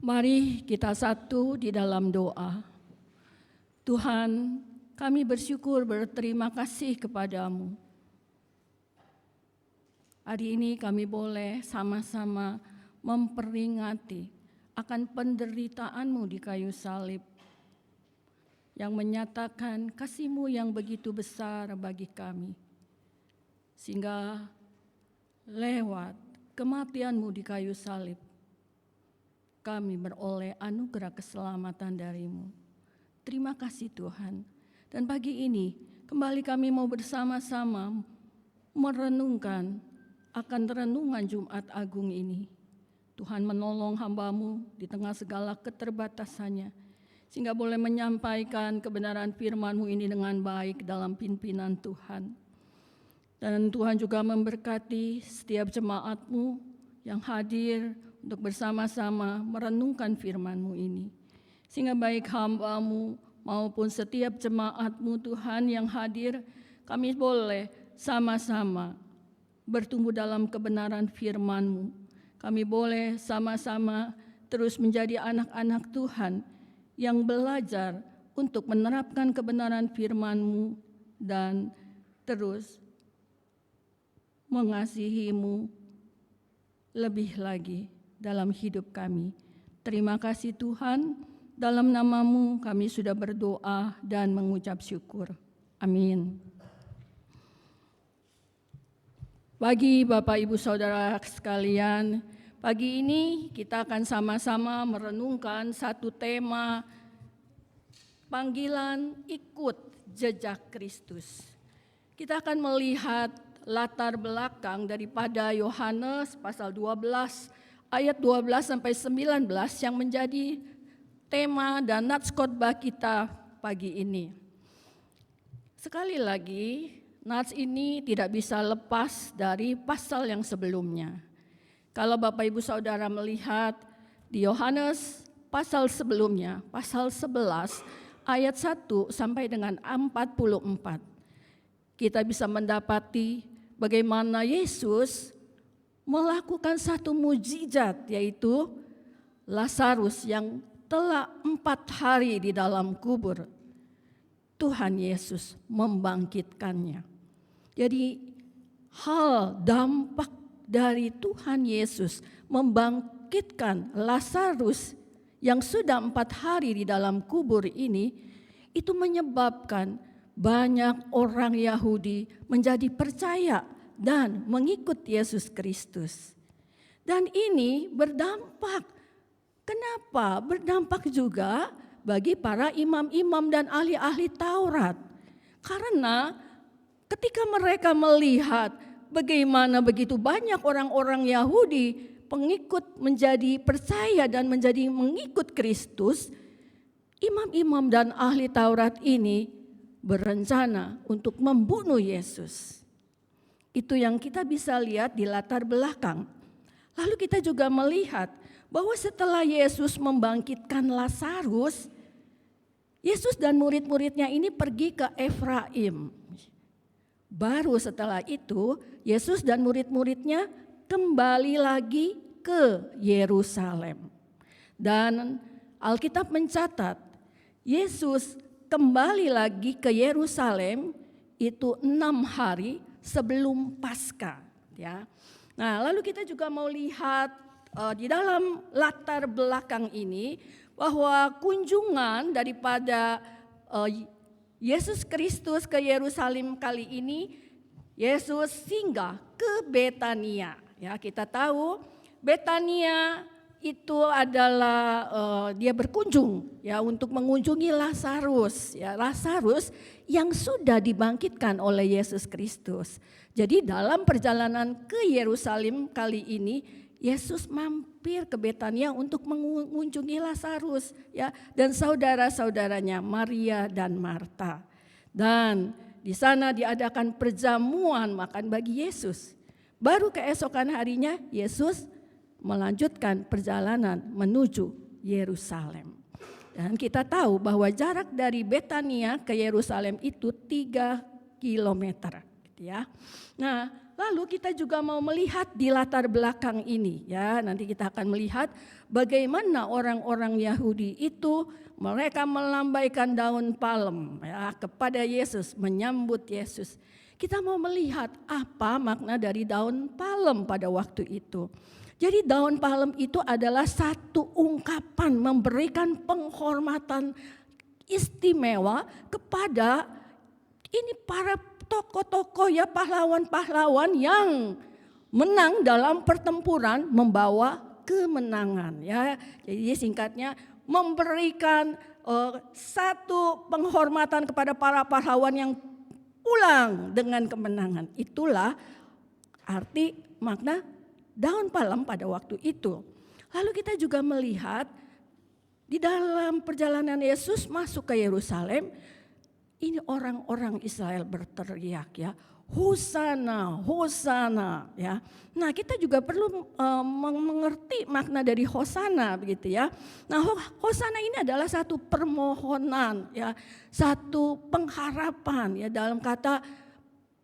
Mari kita satu di dalam doa. Tuhan, kami bersyukur berterima kasih kepadamu. Hari ini kami boleh sama-sama memperingati akan penderitaanmu di kayu salib yang menyatakan kasih-Mu yang begitu besar bagi kami. Sehingga lewat kematian-Mu di kayu salib, kami beroleh anugerah keselamatan dari-Mu. Terima kasih Tuhan. Dan pagi ini kembali kami mau bersama-sama merenungkan akan renungan Jumat Agung ini. Tuhan menolong hamba-Mu di tengah segala keterbatasannya, sehingga boleh menyampaikan kebenaran firman-Mu ini dengan baik dalam pimpinan Tuhan. Dan Tuhan juga memberkati setiap jemaat-Mu yang hadir untuk bersama-sama merenungkan firman-Mu ini. Sehingga baik hamba-Mu maupun setiap jemaat-Mu Tuhan yang hadir, kami boleh sama-sama bertumbuh dalam kebenaran firman-Mu. Kami boleh sama-sama terus menjadi anak-anak Tuhan yang belajar untuk menerapkan kebenaran firman-Mu dan terus mengasihi-Mu lebih lagi dalam hidup kami. Terima kasih Tuhan, dalam nama-Mu kami sudah berdoa dan mengucap syukur. Amin. Bagi Bapak Ibu Saudara sekalian, pagi ini kita akan sama-sama merenungkan satu tema, panggilan ikut jejak Kristus. Kita akan melihat latar belakang daripada Yohanes pasal 12 ayat 12 sampai 19 yang menjadi tema dan nats khotbah kita pagi ini. Sekali lagi, nats ini tidak bisa lepas dari pasal yang sebelumnya. Kalau Bapak Ibu Saudara melihat di Yohanes pasal sebelumnya, pasal 11 ayat 1 sampai dengan 44, kita bisa mendapati bagaimana Yesus melakukan satu mukjizat, yaitu Lazarus yang telah 4 hari di dalam kubur. Tuhan Yesus membangkitkannya. Jadi hal dampak dari Tuhan Yesus membangkitkan Lazarus yang sudah 4 hari di dalam kubur ini, itu menyebabkan banyak orang Yahudi menjadi percaya dan mengikut Yesus Kristus. Dan ini berdampak. Kenapa? Berdampak juga bagi para imam-imam dan ahli-ahli Taurat. Karena ketika mereka melihat bagaimana begitu banyak orang-orang Yahudi pengikut menjadi percaya dan menjadi mengikut Kristus, imam-imam dan ahli Taurat ini berencana untuk membunuh Yesus. Itu yang kita bisa lihat di latar belakang. Lalu kita juga melihat bahwa setelah Yesus membangkitkan Lazarus, Yesus dan murid-muridnya ini pergi ke Efraim. Baru setelah itu, Yesus dan murid-muridnya kembali lagi ke Yerusalem. Dan Alkitab mencatat, Yesus kembali lagi ke Yerusalem itu 6 hari sebelum Paskah, ya. Nah, lalu kita juga mau lihat di dalam latar belakang ini bahwa kunjungan daripada Yesus Kristus ke Yerusalem kali ini, Yesus singgah ke Betania. Ya, kita tahu Betania itu adalah dia berkunjung ya untuk mengunjungi Lazarus, ya, Lazarus yang sudah dibangkitkan oleh Yesus Kristus. Jadi dalam perjalanan ke Yerusalem kali ini, Yesus mampir ke Betania untuk mengunjungi Lazarus, ya, dan saudara-saudaranya Maria dan Marta. Dan di sana diadakan perjamuan makan bagi Yesus. Baru keesokan harinya Yesus melanjutkan perjalanan menuju Yerusalem. Dan kita tahu bahwa jarak dari Betania ke Yerusalem itu 3 kilometer, gitu ya. Nah, lalu kita juga mau melihat di latar belakang ini ya. Nanti kita akan melihat bagaimana orang-orang Yahudi itu mereka melambaikan daun palem ya kepada Yesus, menyambut Yesus. Kita mau melihat apa makna dari daun palem pada waktu itu. Jadi daun palem itu adalah satu ungkapan memberikan penghormatan istimewa kepada ini para tokoh-tokoh ya, pahlawan-pahlawan yang menang dalam pertempuran membawa kemenangan ya. Jadi singkatnya memberikan satu penghormatan kepada para pahlawan yang pulang dengan kemenangan. Itulah arti makna daun palem pada waktu itu. Lalu kita juga melihat di dalam perjalanan Yesus masuk ke Yerusalem, ini orang-orang Israel berteriak ya, Hosana, Hosana ya. Nah, kita juga perlu mengerti makna dari Hosana begitu ya. Nah, Hosana ini adalah satu permohonan ya, satu pengharapan ya, dalam kata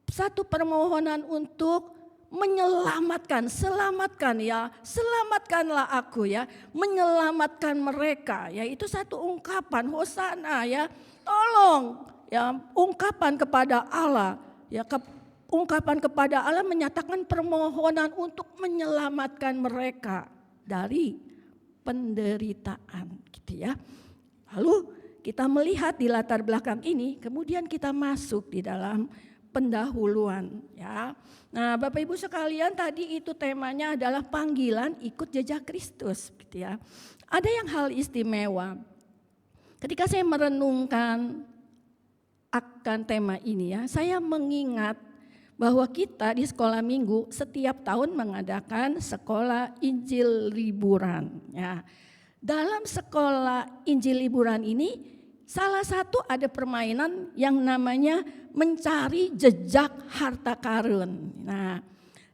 satu permohonan untuk menyelamatkan, selamatkan ya, selamatkanlah aku ya, menyelamatkan mereka ya, itu satu ungkapan Hosana ya, tolong ya, ungkapan kepada Allah ya, ungkapan kepada Allah menyatakan permohonan untuk menyelamatkan mereka dari penderitaan gitu ya. Lalu kita melihat di latar belakang ini, kemudian kita masuk di dalam pendahuluan ya. Nah, Bapak Ibu sekalian, tadi itu temanya adalah panggilan ikut jejak Kristus gitu ya. Ada yang hal istimewa. Ketika saya merenungkan akan tema ini ya, saya mengingat bahwa kita di sekolah minggu setiap tahun mengadakan sekolah Injil liburan ya. Dalam sekolah Injil liburan ini salah satu ada permainan yang namanya mencari jejak harta karun. Nah,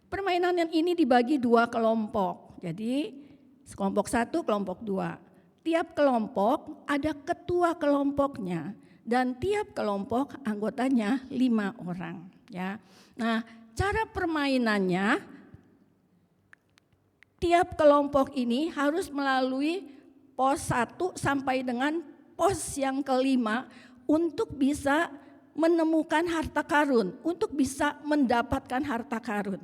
permainan yang ini dibagi dua kelompok. Jadi kelompok 1, kelompok 2. Tiap kelompok ada ketua kelompoknya. Dan tiap kelompok anggotanya 5 orang ya. Nah, cara permainannya tiap kelompok ini harus melalui pos 1 sampai dengan pos yang kelima untuk bisa menemukan harta karun, untuk bisa mendapatkan harta karun.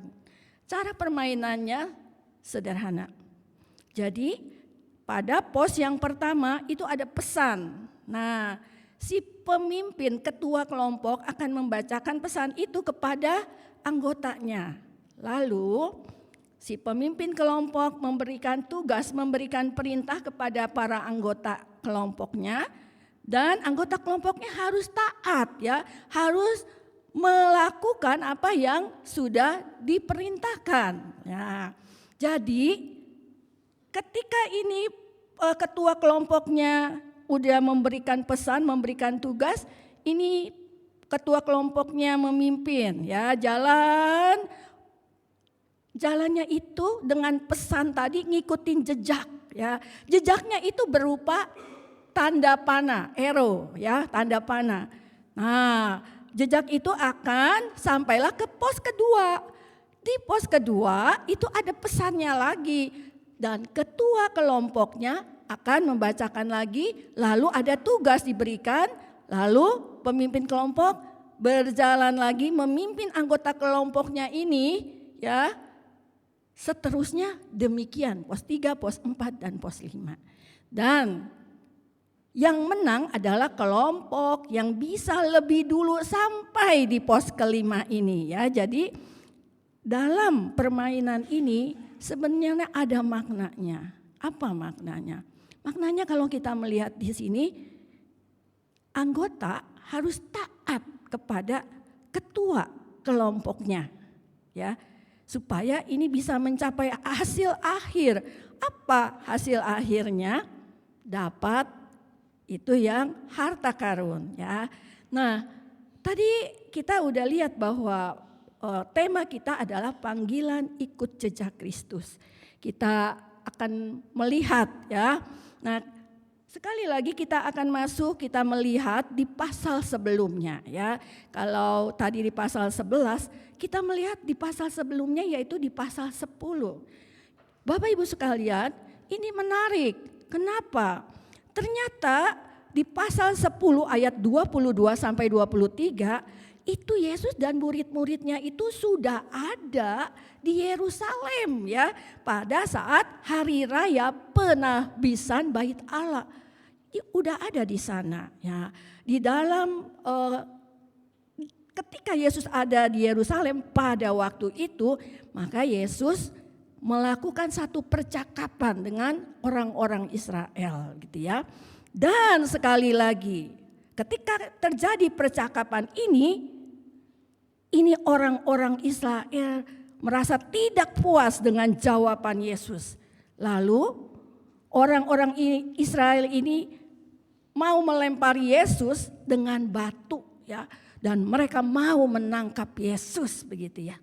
Cara permainannya sederhana. Jadi pada pos yang pertama itu ada pesan. Nah, si pemimpin ketua kelompok akan membacakan pesan itu kepada anggotanya. Lalu si pemimpin kelompok memberikan tugas, memberikan perintah kepada para anggota kelompoknya, dan anggota kelompoknya harus taat ya, harus melakukan apa yang sudah diperintahkan. Nah, jadi ketika ini ketua kelompoknya udah memberikan pesan, memberikan tugas, ini ketua kelompoknya memimpin ya, jalannya itu dengan pesan tadi ngikutin jejak ya. Jejaknya itu berupa tanda panah, arrow ya, tanda panah. Nah, jejak itu akan sampailah ke pos kedua. Di pos kedua itu ada pesannya lagi dan ketua kelompoknya akan membacakan lagi, lalu ada tugas diberikan, lalu pemimpin kelompok berjalan lagi memimpin anggota kelompoknya ini ya. Seterusnya demikian, pos 3, pos 4 dan pos 5. Dan yang menang adalah kelompok yang bisa lebih dulu sampai di pos kelima ini ya. Jadi dalam permainan ini sebenarnya ada maknanya. Apa maknanya? Maknanya kalau kita melihat di sini, anggota harus taat kepada ketua kelompoknya ya, supaya ini bisa mencapai hasil akhir. Apa hasil akhirnya? Dapat itu yang harta karun ya. Nah, tadi kita udah lihat bahwa tema kita adalah panggilan ikut jejak Kristus. Kita akan melihat ya. Nah, Sekali lagi kita akan masuk, kita melihat di pasal sebelumnya ya. Kalau tadi di pasal 11, kita melihat di pasal sebelumnya yaitu di pasal 10. Bapak Ibu sekalian, ini menarik. Kenapa? Ternyata di pasal 10 ayat 22 sampai 23, itu Yesus dan murid-muridnya itu sudah ada di Yerusalem ya, pada saat hari raya penabisan Bait Allah. Udah ada di sana ya. Di dalam ketika Yesus ada di Yerusalem pada waktu itu, maka Yesus melakukan satu percakapan dengan orang-orang Israel gitu ya. Dan sekali lagi, ketika terjadi percakapan ini orang-orang Israel merasa tidak puas dengan jawaban Yesus. Lalu orang-orang Israel ini mau melempari Yesus dengan batu ya, dan mereka mau menangkap Yesus begitu ya.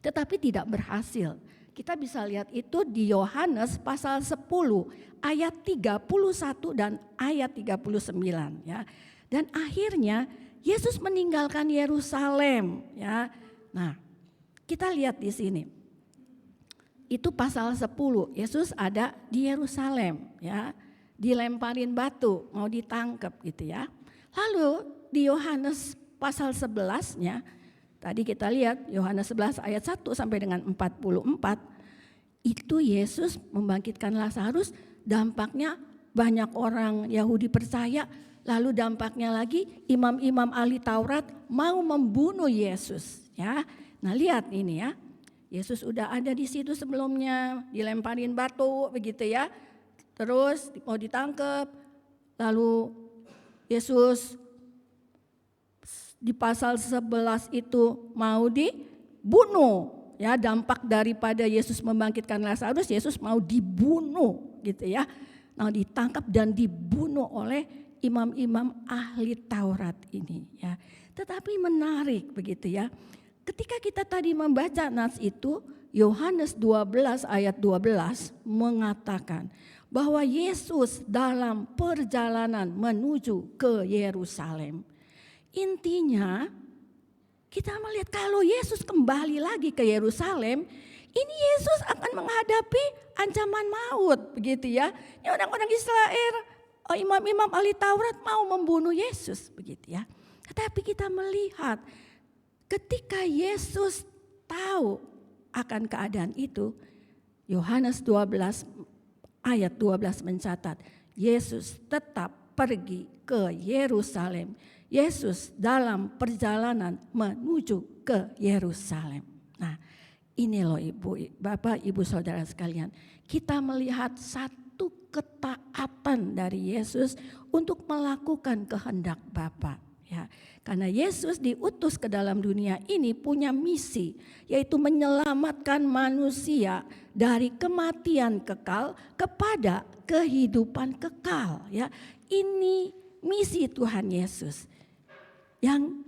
Tetapi tidak berhasil. Kita bisa lihat itu di Yohanes pasal 10 ayat 31 dan ayat 39 ya. Dan akhirnya Yesus meninggalkan Yerusalem ya. Nah, kita lihat di sini. Itu pasal 10, Yesus ada di Yerusalem ya. Dilemparin batu, mau ditangkap gitu ya. Lalu di Yohanes pasal 11-nya, tadi kita lihat Yohanes 11 ayat 1 sampai dengan 44, itu Yesus membangkitkan Lazarus, dampaknya banyak orang Yahudi percaya, lalu dampaknya lagi imam-imam ahli Taurat mau membunuh Yesus ya. Nah lihat ini ya, Yesus udah ada di situ sebelumnya, dilemparin batu begitu ya. Terus mau ditangkap, lalu Yesus di pasal 11 itu mau dibunuh. Ya, dampak daripada Yesus membangkitkan Lazarus, Yesus mau dibunuh gitu ya. Mau ditangkap dan dibunuh oleh imam-imam ahli Taurat ini ya. Tetapi menarik begitu ya. Ketika kita tadi membaca nas itu, Yohanes 12 ayat 12 mengatakan bahwa Yesus dalam perjalanan menuju ke Yerusalem. Intinya kita melihat kalau Yesus kembali lagi ke Yerusalem, ini Yesus akan menghadapi ancaman maut begitu ya. Ini orang-orang Israel, imam-imam ahli Taurat mau membunuh Yesus begitu ya. Tetapi kita melihat ketika Yesus tahu akan keadaan itu, Yohanes 12 ayat 12 mencatat, Yesus tetap pergi ke Yerusalem. Yesus dalam perjalanan menuju ke Yerusalem. Nah, ini loh Bapak, Ibu, Saudara sekalian. Kita melihat satu ketaatan dari Yesus untuk melakukan kehendak Bapa. Ya, karena Yesus diutus ke dalam dunia ini punya misi, yaitu menyelamatkan manusia dari kematian kekal kepada kehidupan kekal. Ya, ini misi Tuhan Yesus. Yang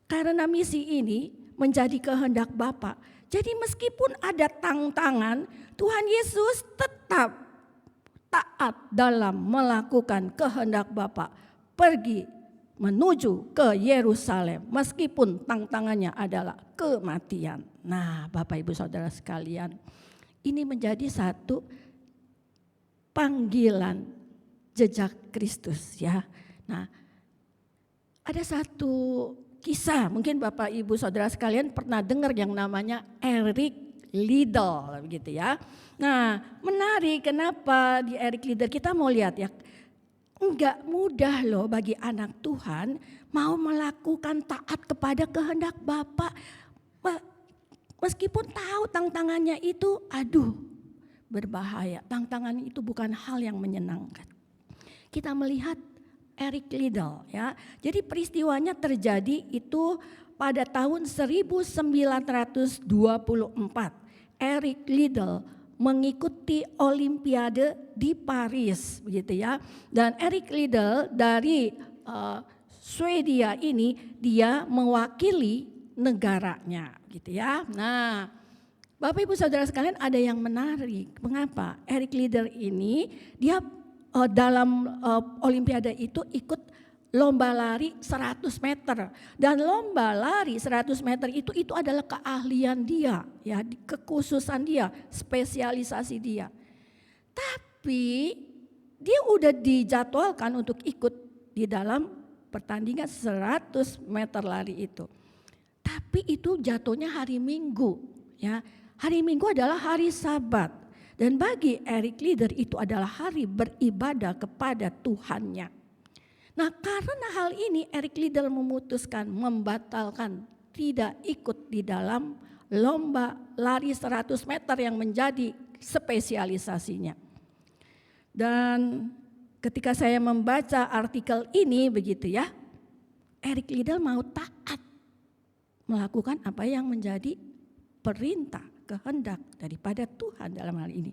karena misi ini menjadi kehendak Bapa. Jadi meskipun ada tantangan, Tuhan Yesus tetap taat dalam melakukan kehendak Bapa. Pergi menuju ke Yerusalem meskipun tantangannya adalah kematian. Nah, Bapak Ibu Saudara sekalian, ini menjadi satu panggilan jejak Kristus ya. Nah, ada satu kisah, mungkin Bapak Ibu Saudara sekalian pernah dengar yang namanya Eric Liddell begitu ya. Nah, menarik kenapa di Eric Liddell kita mau lihat ya. Enggak mudah loh bagi anak Tuhan mau melakukan taat kepada kehendak Bapa. Meskipun tahu tantangannya itu berbahaya. Tantangan itu bukan hal yang menyenangkan. Kita melihat Eric Liddell ya. Jadi peristiwanya terjadi itu pada tahun 1924. Eric Liddell mengikuti Olimpiade di Paris begitu ya. Dan Eric Liddell dari Swedia ini dia mewakili negaranya gitu ya. Nah, Bapak Ibu Saudara sekalian ada yang menarik. Mengapa? Eric Liddell ini dia dalam Olimpiade itu ikut lomba lari 100 meter. Dan lomba lari 100 meter itu adalah keahlian dia, ya, kekhususan dia, spesialisasi dia. Tapi dia udah dijadwalkan untuk ikut di dalam pertandingan 100 meter lari itu. Tapi itu jatuhnya hari Minggu, ya. Hari Minggu adalah hari Sabat. Dan bagi Eric Lieder itu adalah hari beribadah kepada Tuhannya. Nah, karena hal ini Eric Lieder memutuskan membatalkan tidak ikut di dalam lomba lari 100 meter yang menjadi spesialisasinya. Dan ketika saya membaca artikel ini begitu ya, Eric Lieder mau taat melakukan apa yang menjadi perintah, kehendak daripada Tuhan dalam hal ini.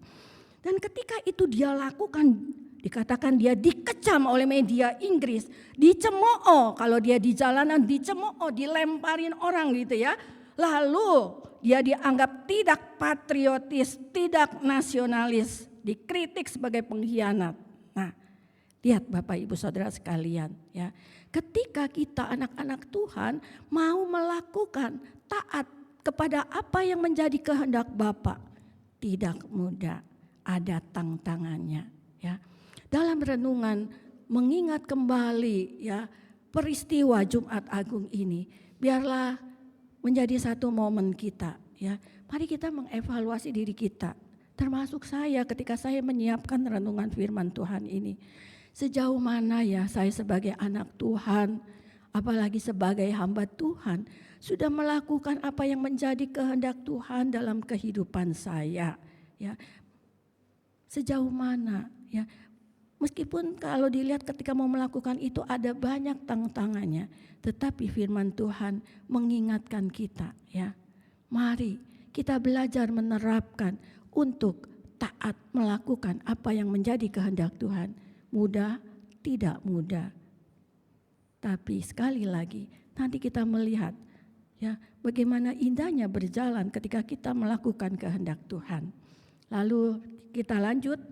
Dan ketika itu dia lakukan, dikatakan dia dikecam oleh media Inggris, dicemooh, kalau dia di jalanan dicemooh, dilemparin orang gitu ya. Lalu dia dianggap tidak patriotis, tidak nasionalis, dikritik sebagai pengkhianat. Nah, lihat Bapak Ibu Saudara sekalian ya. Ketika kita anak-anak Tuhan mau melakukan taat kepada apa yang menjadi kehendak Bapa, tidak mudah, ada tantangannya ya. Dalam renungan mengingat kembali ya peristiwa Jumat Agung ini, biarlah menjadi satu momen kita ya. Mari kita mengevaluasi diri kita, termasuk saya ketika saya menyiapkan renungan firman Tuhan ini. Sejauh mana ya saya sebagai anak Tuhan, apalagi sebagai hamba Tuhan, sudah melakukan apa yang menjadi kehendak Tuhan dalam kehidupan saya ya. Sejauh mana ya. Meskipun kalau dilihat ketika mau melakukan itu ada banyak tantangannya, tetapi firman Tuhan mengingatkan kita ya. Mari kita belajar menerapkan untuk taat melakukan apa yang menjadi kehendak Tuhan. Mudah, tidak mudah. Tapi sekali lagi nanti kita melihat ya bagaimana indahnya berjalan ketika kita melakukan kehendak Tuhan. Lalu kita lanjut.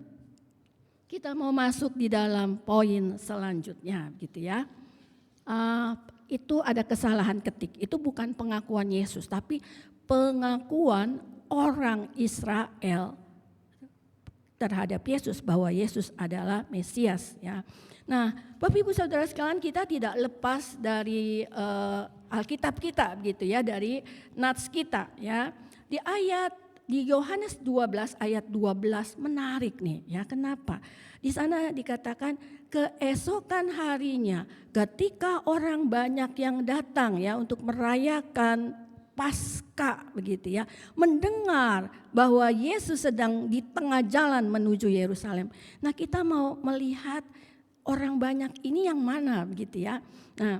Kita mau masuk di dalam poin selanjutnya gitu ya. Itu ada kesalahan ketik. Itu bukan pengakuan Yesus tapi pengakuan orang Israel terhadap Yesus bahwa Yesus adalah Mesias ya. Nah, Bapak Ibu Saudara sekalian, kita tidak lepas dari Alkitab kita gitu ya, dari nats kita ya. Di Yohanes 12 ayat 12 menarik nih ya. Kenapa? Di sana dikatakan keesokan harinya ketika orang banyak yang datang ya untuk merayakan Paskah begitu ya, mendengar bahwa Yesus sedang di tengah jalan menuju Yerusalem. Nah, kita mau melihat orang banyak ini yang mana begitu ya. Nah,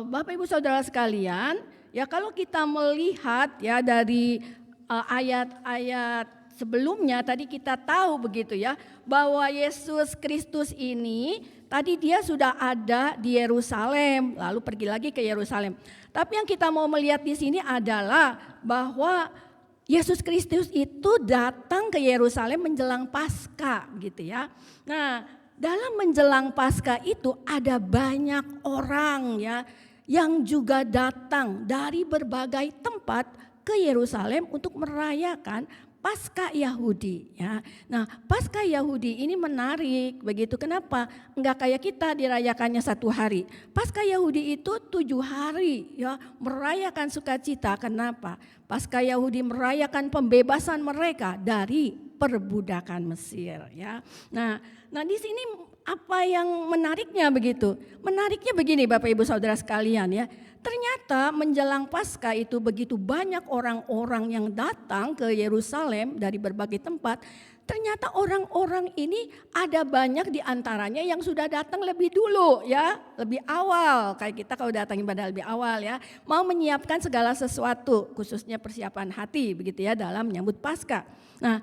Bapak Ibu Saudara sekalian, ya kalau kita melihat ya dari ayat-ayat sebelumnya tadi kita tahu begitu ya, bahwa Yesus Kristus ini tadi dia sudah ada di Yerusalem, lalu pergi lagi ke Yerusalem. Tapi yang kita mau melihat di sini adalah bahwa Yesus Kristus itu datang ke Yerusalem menjelang Paskah gitu ya. Nah, dalam menjelang Paskah itu ada banyak orang ya yang juga datang dari berbagai tempat ke Yerusalem untuk merayakan Paskah Yahudi ya. Nah, Paskah Yahudi ini menarik begitu. Kenapa? Enggak kayak kita dirayakannya 1 hari. Paskah Yahudi itu 7 hari ya, merayakan sukacita. Kenapa? Paskah Yahudi merayakan pembebasan mereka dari perbudakan Mesir ya. Nah di sini apa yang menariknya begitu? Menariknya begini Bapak Ibu Saudara sekalian ya. Ternyata menjelang Paskah itu begitu banyak orang-orang yang datang ke Yerusalem dari berbagai tempat. Ternyata orang-orang ini ada banyak di antaranya yang sudah datang lebih dulu ya, lebih awal. Kayak kita kalau datang ibadah lebih awal ya, mau menyiapkan segala sesuatu, khususnya persiapan hati begitu ya dalam menyambut Paskah. Nah,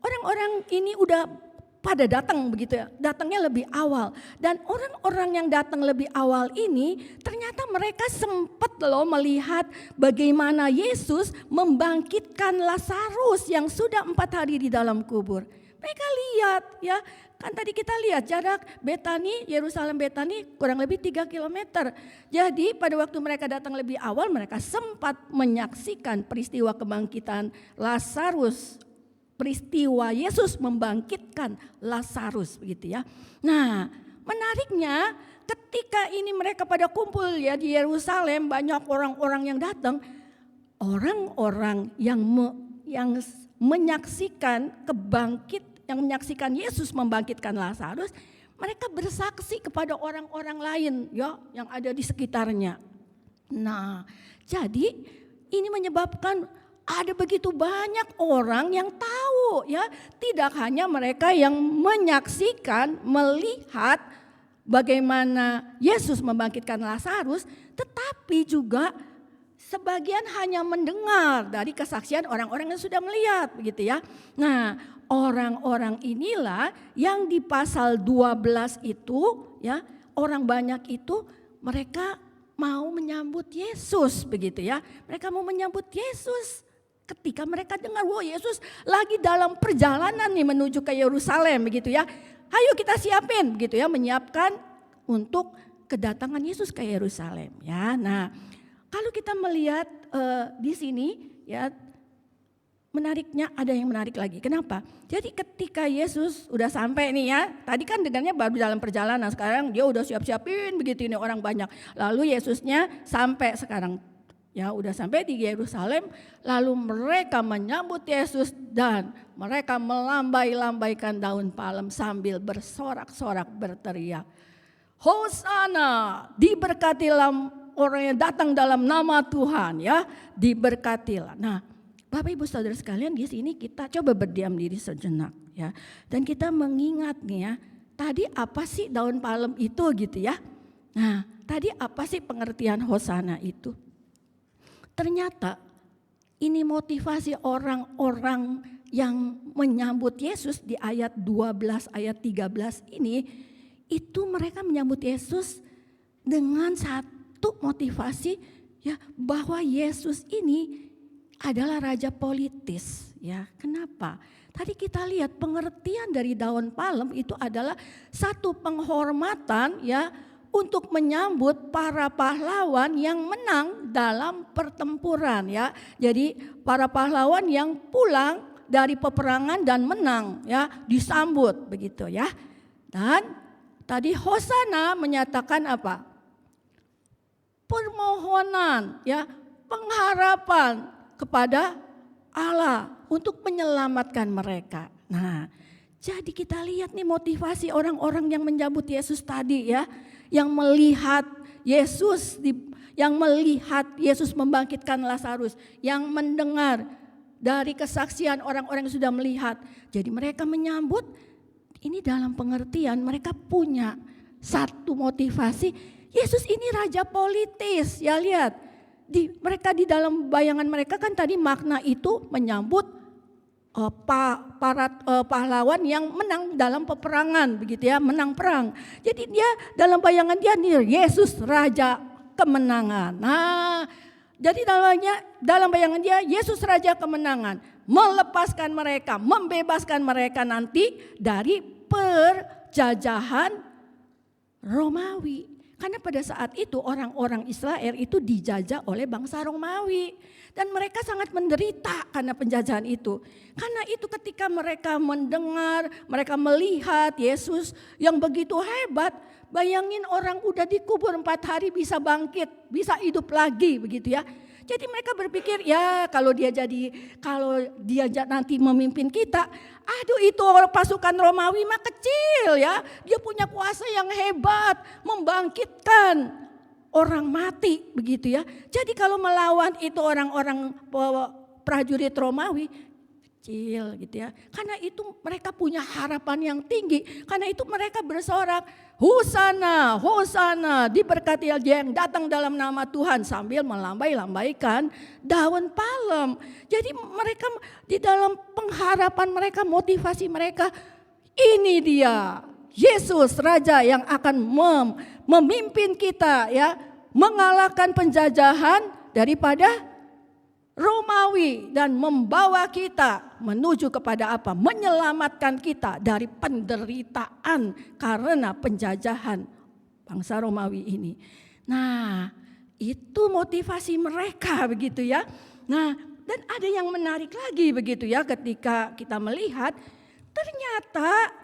orang-orang ini udah pada datang begitu ya, datangnya lebih awal. Dan orang-orang yang datang lebih awal ini ternyata mereka sempat loh melihat bagaimana Yesus membangkitkan Lazarus yang sudah 4 hari di dalam kubur. Mereka lihat ya, kan tadi kita lihat jarak Betani, Yerusalem Betani kurang lebih 3 kilometer. Jadi pada waktu mereka datang lebih awal, mereka sempat menyaksikan peristiwa kebangkitan Lazarus. Peristiwa Yesus membangkitkan Lazarus begitu ya. Nah, menariknya ketika ini mereka pada kumpul ya di Yerusalem, banyak orang-orang yang datang, orang-orang yang menyaksikan yang menyaksikan Yesus membangkitkan Lazarus, mereka bersaksi kepada orang-orang lain ya yang ada di sekitarnya. Nah, jadi ini menyebabkan ada begitu banyak orang yang tahu ya, tidak hanya mereka yang menyaksikan, melihat bagaimana Yesus membangkitkan Lazarus, tetapi juga sebagian hanya mendengar dari kesaksian orang-orang yang sudah melihat begitu ya. Nah, orang-orang inilah yang di pasal 12 itu ya, orang banyak itu mereka mau menyambut Yesus begitu ya. Mereka mau menyambut Yesus ketika mereka dengar, wah Yesus lagi dalam perjalanan nih menuju ke Yerusalem begitu ya. Ayo kita siapin begitu ya, menyiapkan untuk kedatangan Yesus ke Yerusalem ya. Nah, kalau kita melihat di sini ya, menariknya ada yang menarik lagi. Kenapa? Jadi ketika Yesus udah sampai nih ya, tadi kan dengarnya baru dalam perjalanan, sekarang dia udah siap-siapin begitu ini orang banyak. Lalu Yesusnya sampai sekarang ya udah sampai di Yerusalem, lalu mereka menyambut Yesus dan mereka melambai-lambaikan daun palem sambil bersorak-sorak berteriak, Hosana, diberkatilah orang yang datang dalam nama Tuhan ya, diberkatilah. Nah, Bapak Ibu Saudara sekalian, di sini kita coba berdiam diri sejenak ya. Dan kita mengingat nih ya, tadi apa sih daun palem itu gitu ya. Nah, tadi apa sih pengertian Hosana itu? Ternyata ini motivasi orang-orang yang menyambut Yesus di ayat 12, ayat 13 ini, itu mereka menyambut Yesus dengan satu motivasi ya, bahwa Yesus ini adalah raja politis ya. Kenapa? Tadi kita lihat pengertian dari daun palem itu adalah satu penghormatan ya untuk menyambut para pahlawan yang menang dalam pertempuran ya. Jadi para pahlawan yang pulang dari peperangan dan menang ya, disambut begitu ya. Dan tadi Hosana menyatakan apa? Permohonan ya, pengharapan kepada Allah untuk menyelamatkan mereka. Nah, jadi kita lihat nih motivasi orang-orang yang menyambut Yesus tadi ya, yang melihat Yesus membangkitkan Lazarus, yang mendengar dari kesaksian orang-orang yang sudah melihat. Jadi mereka menyambut ini dalam pengertian mereka punya satu motivasi, Yesus ini raja politis ya, lihat. Mereka di dalam bayangan mereka kan tadi makna itu menyambut para pahlawan yang menang dalam peperangan begitu ya, menang perang. Jadi dia dalam bayangan dia nih Yesus raja kemenangan. Nah, jadi dalam bayangan dia Yesus raja kemenangan, melepaskan mereka, membebaskan mereka nanti dari penjajahan Romawi. Karena pada saat itu orang-orang Israel itu dijajah oleh bangsa Romawi. Dan mereka sangat menderita karena penjajahan itu. Karena itu ketika mereka mendengar, mereka melihat Yesus yang begitu hebat. Bayangin orang udah dikubur 4 hari bisa bangkit, bisa hidup lagi begitu ya. Jadi mereka berpikir ya kalau dia nanti memimpin kita, aduh itu pasukan Romawi mah kecil ya. Dia punya kuasa yang hebat membangkitkan orang mati begitu ya. Jadi kalau melawan itu orang-orang prajurit Romawi kecil gitu ya. Karena itu mereka punya harapan yang tinggi. Karena itu mereka bersorak, Hosana, Hosana, diberkati dia yang datang dalam nama Tuhan, sambil melambai-lambaikan daun palem. Jadi mereka di dalam pengharapan mereka, motivasi mereka, ini dia Yesus raja yang akan memimpin kita ya, mengalahkan penjajahan daripada Romawi dan membawa kita menuju kepada apa? Menyelamatkan kita dari penderitaan karena penjajahan bangsa Romawi ini. Nah, itu motivasi mereka begitu ya. Nah, dan ada yang menarik lagi begitu ya, ketika kita melihat ternyata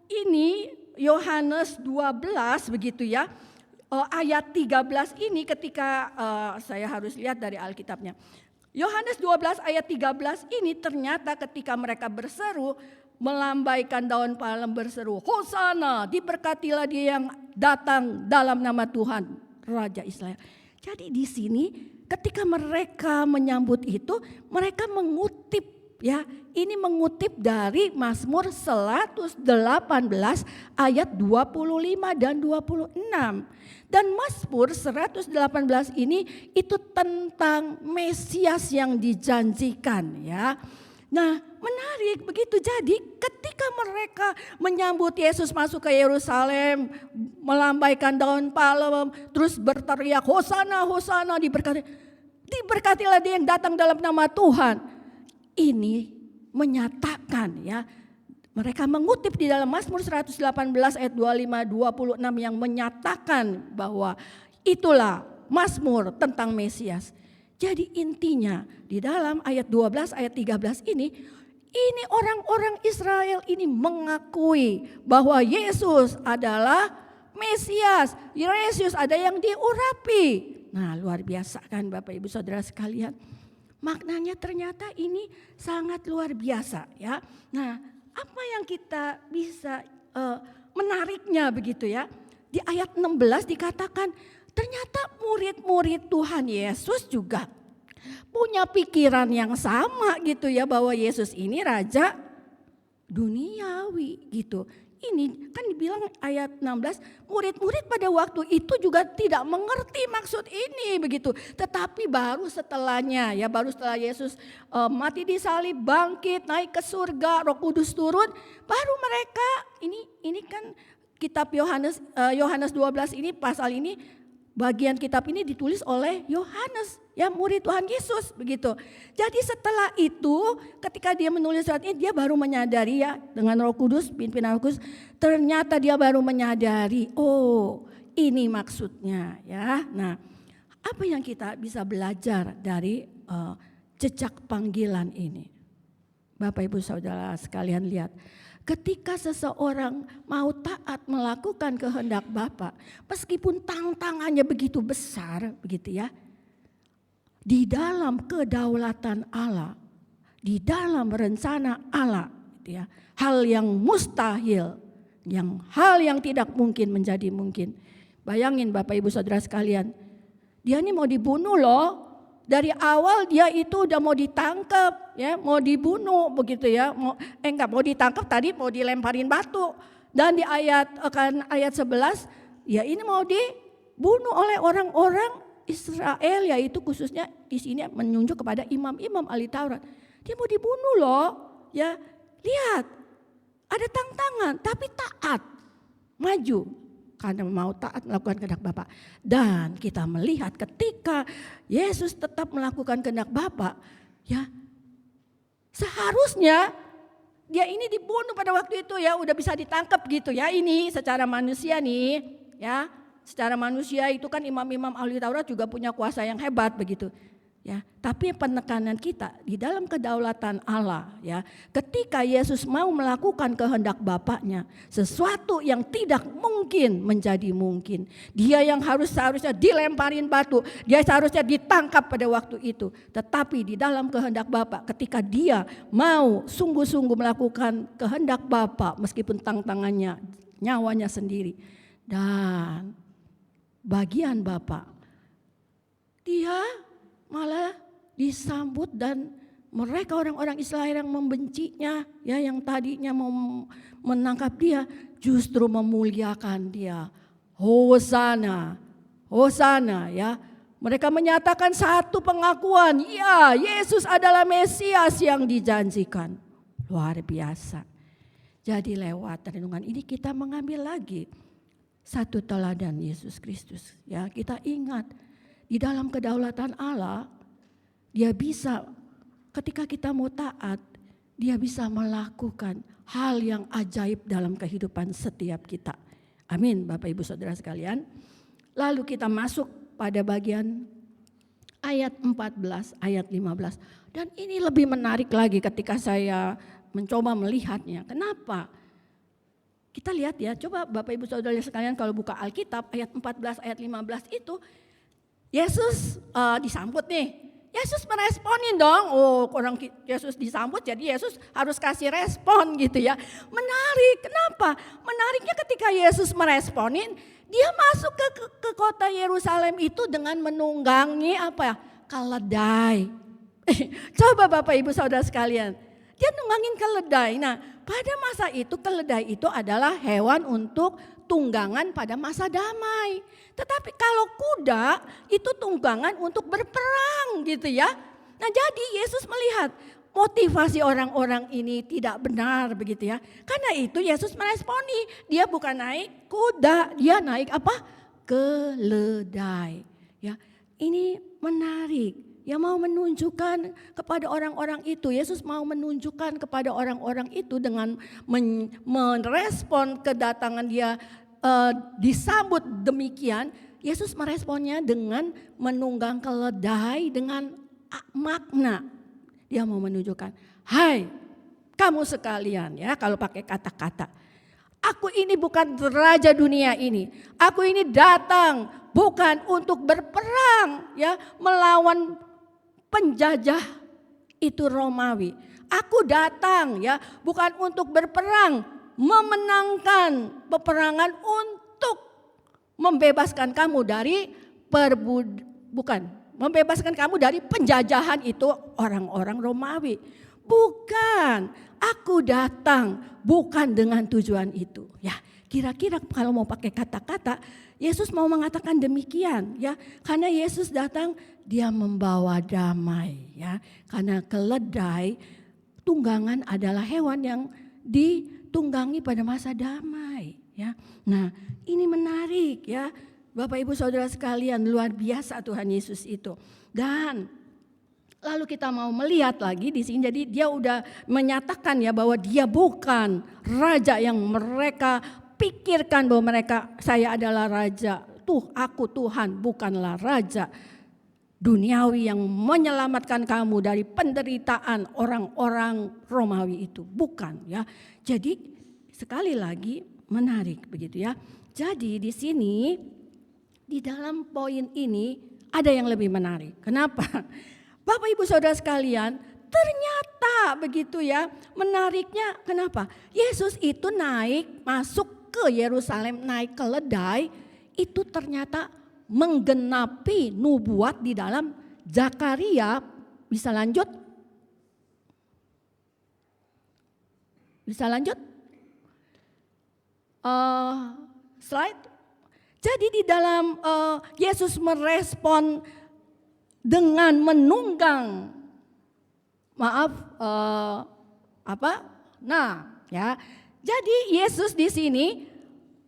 ini Yohanes 12 begitu ya. Ayat 13 ini ketika saya harus lihat dari Alkitabnya. Yohanes 12 ayat 13 ini ternyata ketika mereka berseru, melambaikan daun palem berseru, Hosana, diberkatilah dia yang datang dalam nama Tuhan, Raja Israel. Jadi di sini ketika mereka menyambut itu, mereka mengutip ya, ini mengutip dari Mazmur 118 ayat 25 dan 26. Dan Mazmur 118 ini itu tentang Mesias yang dijanjikan ya. Nah, menarik begitu. Jadi ketika mereka menyambut Yesus masuk ke Yerusalem, melambaikan daun palem, terus berteriak Hosana, Hosana, diberkatilah dia yang datang dalam nama Tuhan. Ini menyatakan ya, mereka mengutip di dalam Mazmur 118 ayat 25-26 yang menyatakan bahwa itulah Mazmur tentang Mesias. Jadi intinya di dalam ayat 12 ayat 13 ini orang-orang Israel ini mengakui bahwa Yesus adalah Mesias. Yesus ada yang diurapi. Nah, luar biasa kan Bapak Ibu Saudara sekalian. Maknanya ternyata ini sangat luar biasa ya. Nah, apa yang kita bisa menariknya begitu ya. Di ayat 16 dikatakan ternyata murid-murid Tuhan Yesus juga punya pikiran yang sama gitu ya, bahwa Yesus ini raja duniawi gitu. Ini kan dibilang ayat 16, murid-murid pada waktu itu juga tidak mengerti maksud ini begitu. Tetapi baru setelahnya ya, baru setelah Yesus mati di salib, bangkit, naik ke surga, Roh Kudus turun, baru mereka ini kan kitab Yohanes 12 ini, pasal ini, bagian kitab ini ditulis oleh Yohanes ya, murid Tuhan Yesus begitu. Jadi setelah itu ketika dia menulis surat ini, dia baru menyadari ya, dengan Roh Kudus, pimpinan Roh Kudus, ternyata dia baru menyadari, oh ini maksudnya ya. Nah, apa yang kita bisa belajar dari jejak panggilan ini? Bapak Ibu Saudara sekalian lihat, ketika seseorang mau taat melakukan kehendak Bapa, meskipun tantangannya begitu besar begitu ya, di dalam kedaulatan Allah, di dalam rencana Allah gitu ya, hal yang mustahil, hal yang tidak mungkin menjadi mungkin. Bayangin Bapak Ibu Saudara sekalian, dia ini mau dibunuh loh. Dari awal dia itu udah mau ditangkap ya, mau dibunuh begitu ya. Mau ditangkap tadi, mau dilemparin batu. Dan di ayat 11 ya, ini mau dibunuh oleh orang-orang Israel, yaitu khususnya di sini menunjuk kepada imam-imam ahli Taurat. Dia mau dibunuh loh ya. Lihat, ada tantangan tapi taat, maju karena mau taat melakukan kehendak Bapa. Dan kita melihat ketika Yesus tetap melakukan kehendak Bapa, ya seharusnya dia ini dibunuh pada waktu itu ya, udah bisa ditangkap gitu ya. Ini secara manusia nih ya, secara manusia itu kan imam-imam ahli Taurat juga punya kuasa yang hebat begitu ya. Tapi penekanan kita di dalam kedaulatan Allah ya, ketika Yesus mau melakukan kehendak Bapaknya, sesuatu yang tidak mungkin menjadi mungkin. Dia yang seharusnya dilemparin batu, dia seharusnya ditangkap pada waktu itu. Tetapi di dalam kehendak Bapa, ketika dia mau sungguh-sungguh melakukan kehendak Bapa, meskipun tantangannya nyawanya sendiri, dan bagian Bapa, dia malah disambut, dan mereka orang-orang Israel yang membencinya ya, yang tadinya mau menangkap dia, justru memuliakan dia. Hosana, Hosana ya. Mereka menyatakan satu pengakuan, ya Yesus adalah Mesias yang dijanjikan. Luar biasa. Jadi lewat renungan ini kita mengambil lagi satu teladan Yesus Kristus ya. Kita ingat di dalam kedaulatan Allah, Dia bisa, ketika kita mau taat, dia bisa melakukan hal yang ajaib dalam kehidupan setiap kita. Amin, Bapak Ibu Saudara sekalian. Lalu kita masuk pada bagian ayat 14, ayat 15. Dan ini lebih menarik lagi ketika saya mencoba melihatnya. Kenapa? Kita lihat ya, coba Bapak Ibu Saudara sekalian kalau buka Alkitab ayat 14, ayat 15 itu Yesus disambut nih. Yesus meresponin dong, orang Yesus disambut jadi Yesus harus kasih respon gitu ya. Menarik, kenapa? Menariknya ketika Yesus meresponin, dia masuk ke kota Yerusalem itu dengan menunggangi apa? Keledai. Coba Bapak Ibu Saudara sekalian, dia nunggangin keledai. Nah, pada masa itu keledai itu adalah hewan untuk tunggangan pada masa damai. Tetapi kalau kuda itu tunggangan untuk berperang gitu ya. Nah, jadi Yesus melihat motivasi orang-orang ini tidak benar begitu ya. Karena itu Yesus meresponi, dia bukan naik kuda, dia naik apa? Keledai. Ya, ini menarik. Ya, mau menunjukkan kepada orang-orang itu, Yesus mau menunjukkan kepada orang-orang itu dengan merespon kedatangan dia disambut demikian. Yesus meresponnya dengan menunggang keledai dengan makna. Dia mau menunjukkan, hai kamu sekalian ya, kalau pakai kata-kata. Aku ini bukan raja dunia ini. Aku ini datang bukan untuk berperang ya, melawan penjajah itu Romawi. Aku datang ya bukan untuk berperang, memenangkan peperangan untuk membebaskan kamu dari membebaskan kamu dari penjajahan itu orang-orang Romawi. Bukan, aku datang bukan dengan tujuan itu. Ya, kira-kira kalau mau pakai kata-kata, Yesus mau mengatakan demikian ya. Karena Yesus datang dia membawa damai ya. Karena keledai tunggangan adalah hewan yang ditunggangi pada masa damai ya. Nah, ini menarik ya. Bapak Ibu Saudara sekalian, luar biasa Tuhan Yesus itu. Dan lalu kita mau melihat lagi di sini, jadi dia udah menyatakan ya bahwa dia bukan raja yang mereka pikirkan bahwa saya adalah raja. Aku Tuhan, bukanlah raja duniawi yang menyelamatkan kamu dari penderitaan orang-orang Romawi itu. Bukan ya. Jadi sekali lagi menarik begitu ya. Jadi di sini di dalam poin ini ada yang lebih menarik. Kenapa? Bapak Ibu Saudara sekalian, ternyata begitu ya, menariknya kenapa? Yesus itu masuk ke Yerusalem, naik keledai, itu ternyata menggenapi nubuat di dalam Zakaria. Bisa lanjut? Bisa lanjut? Slide. Jadi di dalam Yesus merespon dengan menunggang, jadi Yesus di sini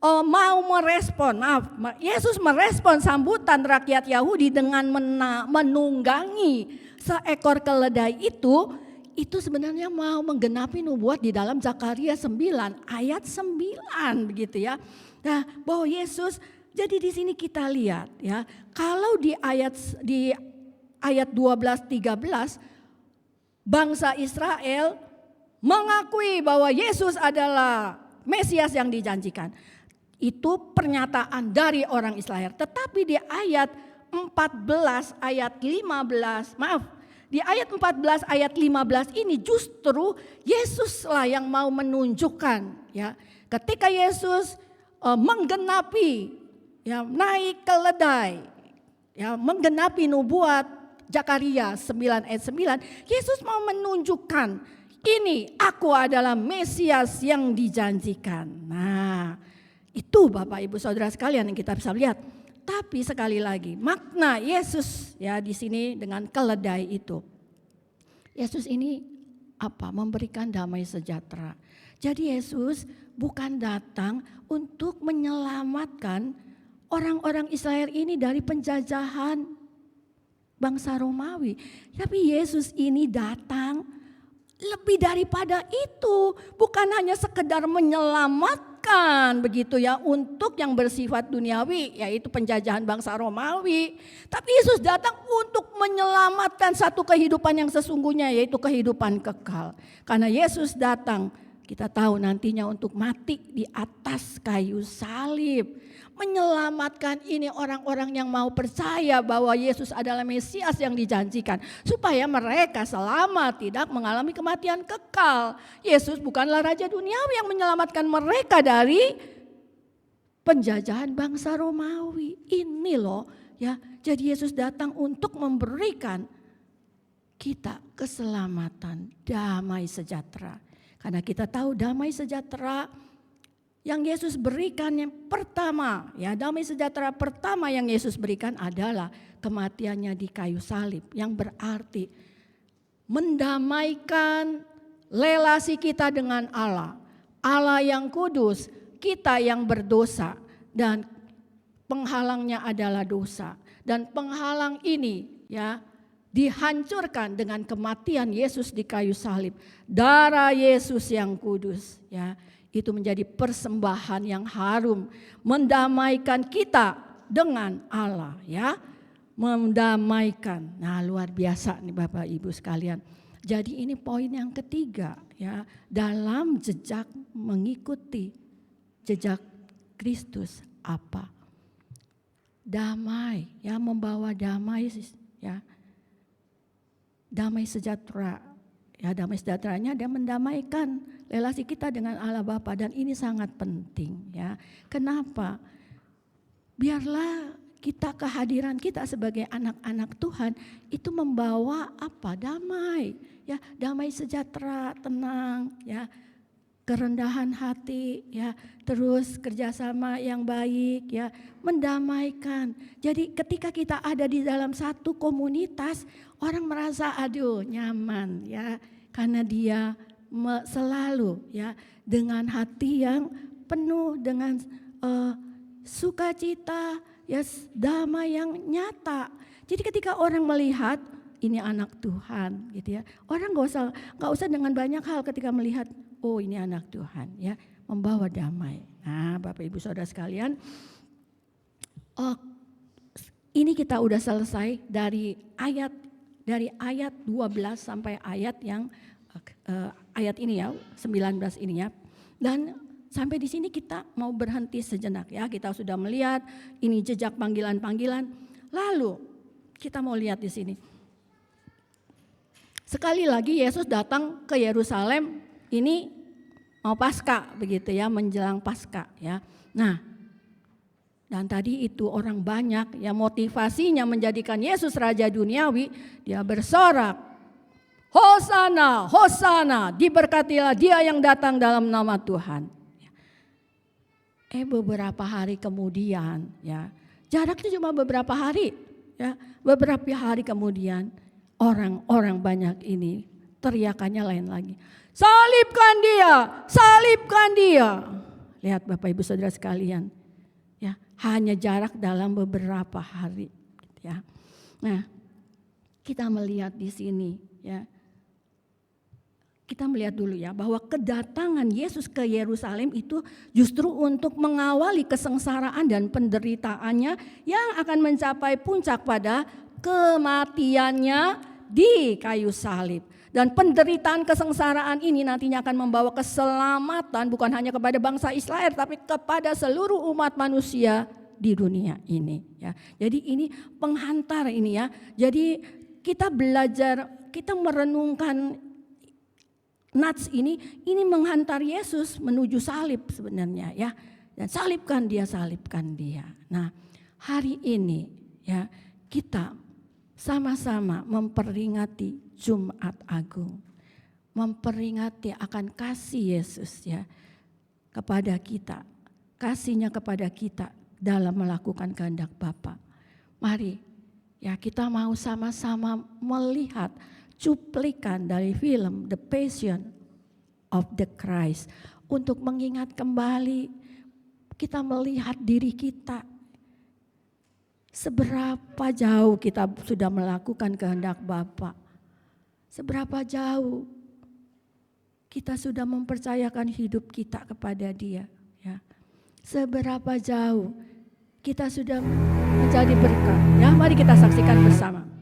mau merespon, Yesus merespon sambutan rakyat Yahudi dengan menunggangi seekor keledai itu sebenarnya mau menggenapi nubuat di dalam Zakaria 9 ayat 9 begitu ya. Nah, bahwa Yesus, jadi di sini kita lihat ya, kalau di ayat 12-13 bangsa Israel mengakui bahwa Yesus adalah Mesias yang dijanjikan. Itu pernyataan dari orang Israel. Tetapi di ayat 14 ayat 15, di ayat 14 ayat 15 ini justru Yesuslah yang mau menunjukkan ya, ketika Yesus menggenapi ya, naik keledai ya, menggenapi nubuat Zakaria 9 ayat 9, Yesus mau menunjukkan ini aku adalah Mesias yang dijanjikan. Nah, itu Bapak Ibu Saudara sekalian yang kita bisa lihat. Tapi sekali lagi makna Yesus ya di sini dengan keledai itu. Yesus ini apa? Memberikan damai sejahtera. Jadi Yesus bukan datang untuk menyelamatkan orang-orang Israel ini dari penjajahan bangsa Romawi. Tapi Yesus ini datang lebih daripada itu, bukan hanya sekedar menyelamatkan begitu ya untuk yang bersifat duniawi, yaitu penjajahan bangsa Romawi. Tapi Yesus datang untuk menyelamatkan satu kehidupan yang sesungguhnya, yaitu kehidupan kekal. Karena Yesus datang, kita tahu nantinya untuk mati di atas kayu salib. Menyelamatkan ini orang-orang yang mau percaya bahwa Yesus adalah Mesias yang dijanjikan. Supaya mereka selamat, tidak mengalami kematian kekal. Yesus bukanlah Raja Duniawi yang menyelamatkan mereka dari penjajahan bangsa Romawi. Ini loh ya, jadi Yesus datang untuk memberikan kita keselamatan, damai sejahtera. Karena kita tahu damai sejahtera yang Yesus berikan yang pertama, ya damai sejahtera pertama yang Yesus berikan adalah kematiannya di kayu salib. Yang berarti mendamaikan relasi kita dengan Allah. Allah yang kudus, kita yang berdosa, dan penghalangnya adalah dosa. Dan penghalang ini ya dihancurkan dengan kematian Yesus di kayu salib. Darah Yesus yang kudus ya, itu menjadi persembahan yang harum, mendamaikan kita dengan Allah ya, mendamaikan. Nah, luar biasa nih Bapak Ibu sekalian. Jadi ini poin yang ketiga ya, dalam jejak mengikuti jejak Kristus apa? Damai ya, membawa damai ya. Damai sejahtera. Ya, damai sejahteranya dia mendamaikan relasi kita dengan Allah Bapa, dan ini sangat penting ya. Kenapa? Biarlah kita, kehadiran kita sebagai anak-anak Tuhan itu membawa apa? Damai. Ya, damai sejahtera, tenang ya. Kerendahan hati ya, terus kerjasama yang baik ya, mendamaikan. Jadi ketika kita ada di dalam satu komunitas, orang merasa aduh nyaman ya, karena dia selalu ya dengan hati yang penuh dengan sukacita ya, damai yang nyata. Jadi ketika orang melihat ini anak Tuhan gitu ya, orang nggak usah dengan banyak hal ketika melihat oh ini anak Tuhan ya, membawa damai. Nah Bapak Ibu Saudara sekalian, ini kita udah selesai dari ayat 12 sampai ayat yang ayat ini ya, 19 ini ya. Dan sampai di sini kita mau berhenti sejenak ya. Kita sudah melihat ini jejak panggilan-panggilan. Lalu kita mau lihat di sini. Sekali lagi Yesus datang ke Yerusalem, ini mau Paskah begitu ya, menjelang Paskah ya. Nah, dan tadi itu orang banyak yang motivasinya menjadikan Yesus Raja Duniawi, dia bersorak, Hosana, Hosana, diberkatilah dia yang datang dalam nama Tuhan. Beberapa hari kemudian ya, jaraknya cuma beberapa hari ya, beberapa hari kemudian orang-orang banyak ini teriakannya lain lagi. Salibkan dia, salibkan dia. Lihat Bapak Ibu Saudara sekalian, ya hanya jarak dalam beberapa hari, ya. Nah, kita melihat di sini, ya. Kita melihat dulu ya bahwa kedatangan Yesus ke Yerusalem itu justru untuk mengawali kesengsaraan dan penderitaannya yang akan mencapai puncak pada kematiannya di kayu salib. Dan penderitaan kesengsaraan ini nantinya akan membawa keselamatan bukan hanya kepada bangsa Israel tapi kepada seluruh umat manusia di dunia ini ya. Jadi ini penghantar ini ya. Jadi kita belajar, kita merenungkan nats ini menghantar Yesus menuju salib sebenarnya ya. Dan salibkan dia, salibkan dia. Nah, hari ini ya kita sama-sama memperingati Jumat Agung, memperingati akan kasih Yesus ya kepada kita, kasihnya kepada kita dalam melakukan kehendak Bapa. Mari ya kita mau sama-sama melihat cuplikan dari film The Passion of the Christ untuk mengingat kembali kita melihat diri kita Seberapa jauh kita sudah melakukan kehendak Bapa? Seberapa jauh kita sudah mempercayakan hidup kita kepada Dia, ya. Seberapa jauh kita sudah menjadi berkat, ya. Mari kita saksikan bersama.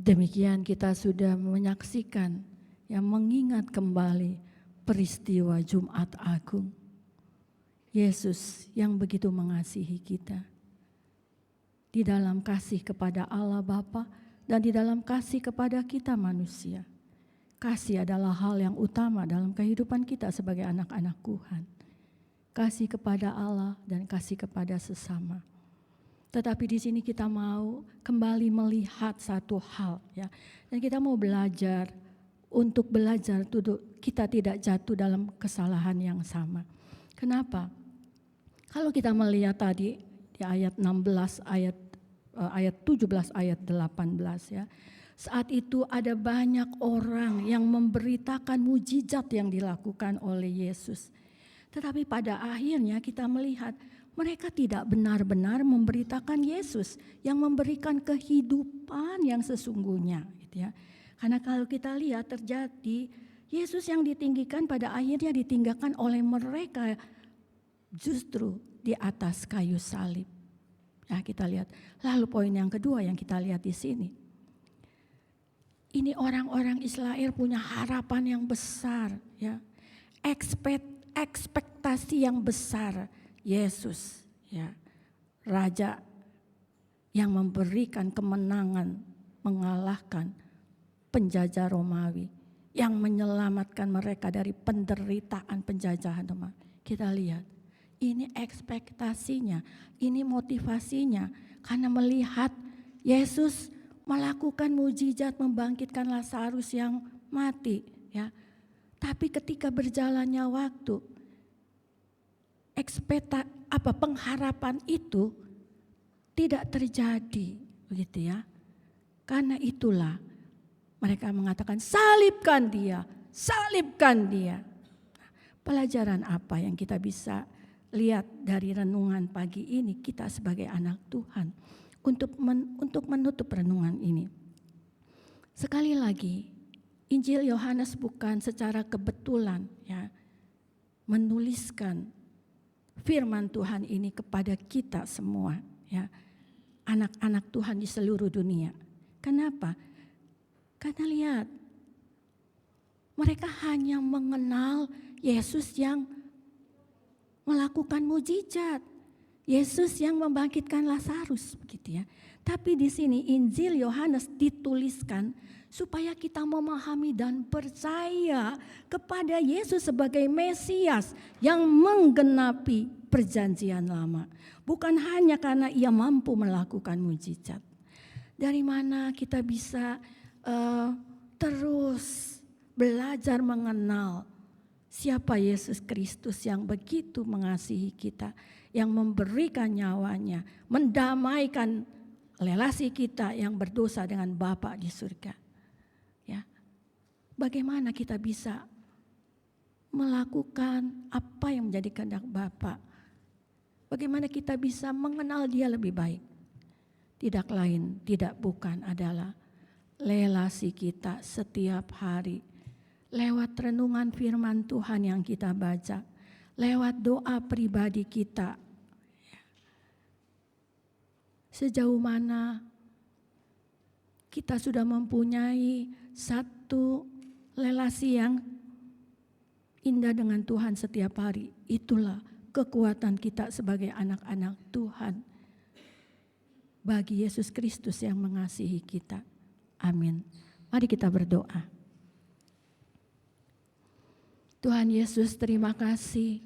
Demikian kita sudah menyaksikan, yang mengingat kembali peristiwa Jumat Agung. Yesus yang begitu mengasihi kita. Di dalam kasih kepada Allah Bapa dan di dalam kasih kepada kita manusia. Kasih adalah hal yang utama dalam kehidupan kita sebagai anak-anak Tuhan. Kasih kepada Allah dan kasih kepada sesama. Tetapi di sini kita mau kembali melihat satu hal, ya. Dan kita mau belajar untuk belajar kita tidak jatuh dalam kesalahan yang sama. Kenapa? Kalau kita melihat tadi di ayat 16, ayat 17, ayat 18, ya. Saat itu ada banyak orang yang memberitakan mujizat yang dilakukan oleh Yesus. Tetapi pada akhirnya kita melihat mereka tidak benar-benar memberitakan Yesus yang memberikan kehidupan yang sesungguhnya, gitu ya. Karena kalau kita lihat terjadi Yesus yang ditinggikan pada akhirnya ditinggalkan oleh mereka justru di atas kayu salib. Ya, kita lihat. Lalu poin yang kedua yang kita lihat di sini. Ini orang-orang Israel punya harapan yang besar, ya. Ekspektasi yang besar. Yesus, ya, raja yang memberikan kemenangan, mengalahkan penjajah Romawi, yang menyelamatkan mereka dari penderitaan penjajahan Romawi. Kita lihat, ini ekspektasinya, ini motivasinya, karena melihat Yesus melakukan mujizat membangkitkan Lazarus yang mati, ya. Tapi ketika berjalannya waktu, pengharapan itu tidak terjadi, begitu ya. Karena itulah mereka mengatakan salibkan dia, salibkan dia. Pelajaran apa yang kita bisa lihat dari renungan pagi ini kita sebagai anak Tuhan untuk menutup renungan ini? Sekali lagi, Injil Yohanes bukan secara kebetulan, ya, menuliskan firman Tuhan ini kepada kita semua, ya, anak-anak Tuhan di seluruh dunia. Kenapa? Karena lihat, mereka hanya mengenal Yesus yang melakukan mujizat, Yesus yang membangkitkan Lazarus, begitu ya. Tapi di sini Injil Yohanes dituliskan supaya kita memahami dan percaya kepada Yesus sebagai Mesias yang menggenapi perjanjian lama. Bukan hanya karena ia mampu melakukan mujizat. Dari mana kita bisa terus belajar mengenal siapa Yesus Kristus yang begitu mengasihi kita, yang memberikan nyawanya, mendamaikan relasi kita yang berdosa dengan Bapa di surga. Ya. Bagaimana kita bisa melakukan apa yang menjadi kehendak Bapa? Bagaimana kita bisa mengenal Dia lebih baik? Tidak lain, tidak bukan adalah relasi kita setiap hari lewat renungan firman Tuhan yang kita baca, lewat doa pribadi kita. Sejauh mana kita sudah mempunyai satu relasi yang indah dengan Tuhan setiap hari. Itulah kekuatan kita sebagai anak-anak Tuhan bagi Yesus Kristus yang mengasihi kita. Amin. Mari kita berdoa. Tuhan Yesus, terima kasih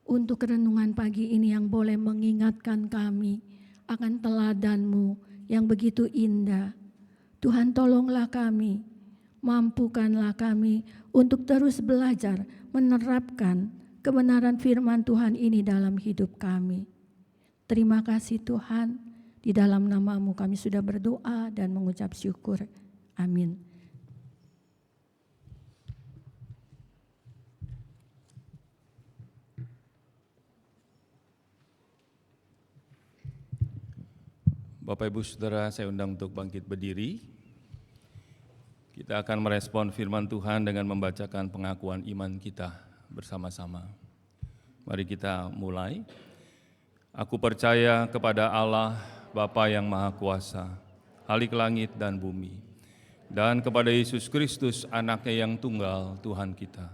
untuk renungan pagi ini yang boleh mengingatkan kami akan teladan-Mu yang begitu indah. Tuhan, tolonglah kami, mampukanlah kami untuk terus belajar menerapkan kebenaran firman Tuhan ini dalam hidup kami. Terima kasih Tuhan, di dalam nama-Mu kami sudah berdoa dan mengucap syukur. Amin. Bapak Ibu Saudara, saya undang untuk bangkit berdiri. Kita akan merespon firman Tuhan dengan membacakan pengakuan iman kita bersama-sama. Mari kita mulai. Aku percaya kepada Allah, Bapa yang Maha Kuasa, Khalik langit dan bumi, dan kepada Yesus Kristus, Anaknya yang tunggal, Tuhan kita,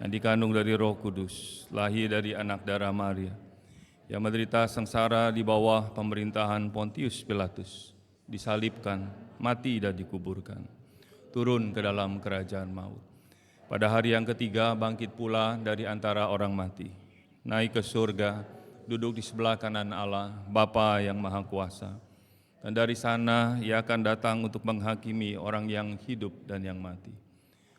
yang dikandung dari Roh Kudus, lahir dari anak darah Maria, yang menderita sengsara di bawah pemerintahan Pontius Pilatus, disalibkan, mati dan dikuburkan, turun ke dalam kerajaan maut. Pada hari yang ketiga bangkit pula dari antara orang mati, naik ke surga, duduk di sebelah kanan Allah, Bapa yang Maha Kuasa. Dan dari sana Ia akan datang untuk menghakimi orang yang hidup dan yang mati.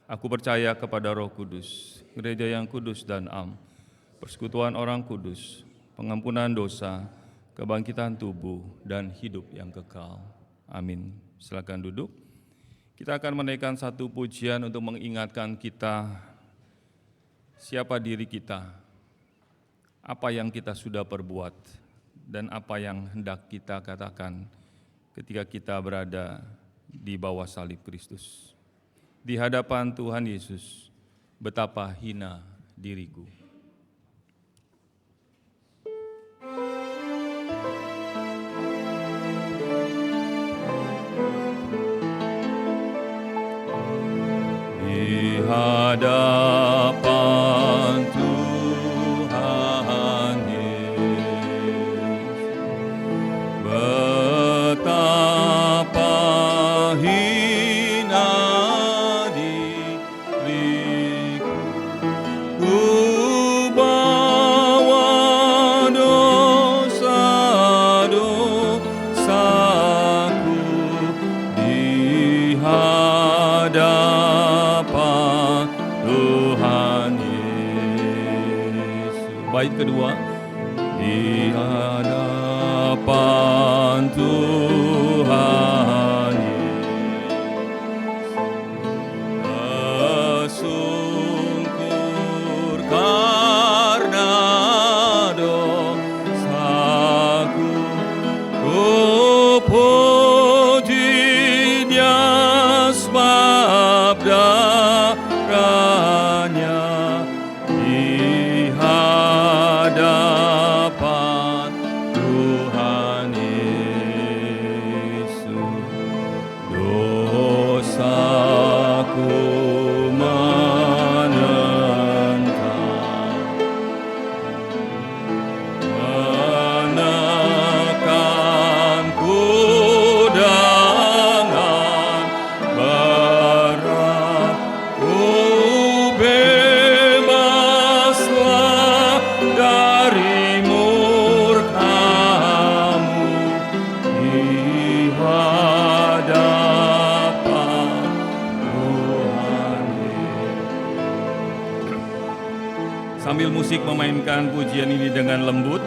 Aku percaya kepada Roh Kudus, gereja yang kudus dan am, persekutuan orang kudus, pengampunan dosa, kebangkitan tubuh, dan hidup yang kekal. Amin. Silakan duduk. Kita akan menaikkan satu pujian untuk mengingatkan kita siapa diri kita, apa yang kita sudah perbuat, dan apa yang hendak kita katakan ketika kita berada di bawah salib Kristus. Di hadapan Tuhan Yesus, betapa hina diriku. Di hadapan Tuhan Yesus, betapa hina diriku, ku bawa dosa-dosaku di hadapan Tuhan Yesus. Bait kedua, di hadapan Tuhan Yesus, tersungkur karena dosaku, ku puji Dia sebab darahnya di hadapan Tuhan Yesus. Dosaku menentang, menekanku dengan berat, ku bebaslah dari murka-Mu di hadapan Tuhan. Sambil musik memainkan pujian ini dengan lembut,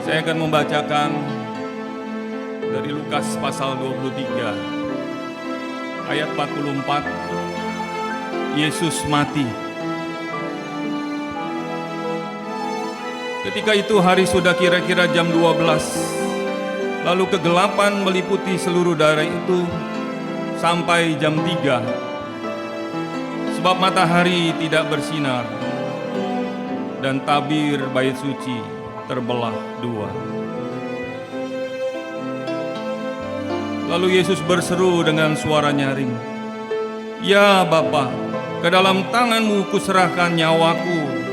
saya akan membacakan dari Lukas pasal 23 ayat 44. Yesus mati. Ketika itu hari sudah kira-kira jam 12. Lalu kegelapan meliputi seluruh daerah itu sampai jam 3. Sebab matahari tidak bersinar dan tabir bait suci terbelah dua. Lalu Yesus berseru dengan suara nyaring, "Ya Bapa, ke dalam tangan-Mu kuserahkan nyawaku."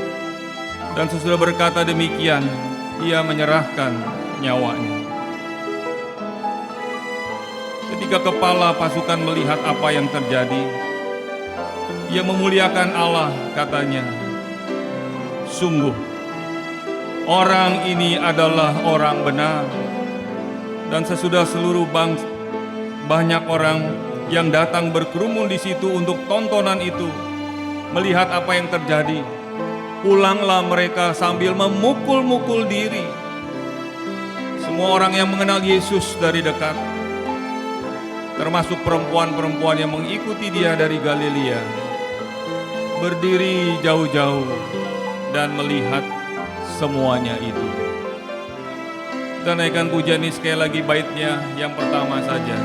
Dan sesudah berkata demikian, Ia menyerahkan nyawanya. Ketika kepala pasukan melihat apa yang terjadi, ia memuliakan Allah, katanya, "Sungguh, orang ini adalah orang benar." Dan sesudah seluruh banyak orang yang datang berkerumun di situ untuk tontonan itu, melihat apa yang terjadi, pulanglah mereka sambil memukul-mukul diri. Semua orang yang mengenal Yesus dari dekat, termasuk perempuan-perempuan yang mengikuti Dia dari Galilea, berdiri jauh-jauh dan melihat semuanya itu. Kita naikkan pujian ini sekali lagi, baitnya yang pertama saja.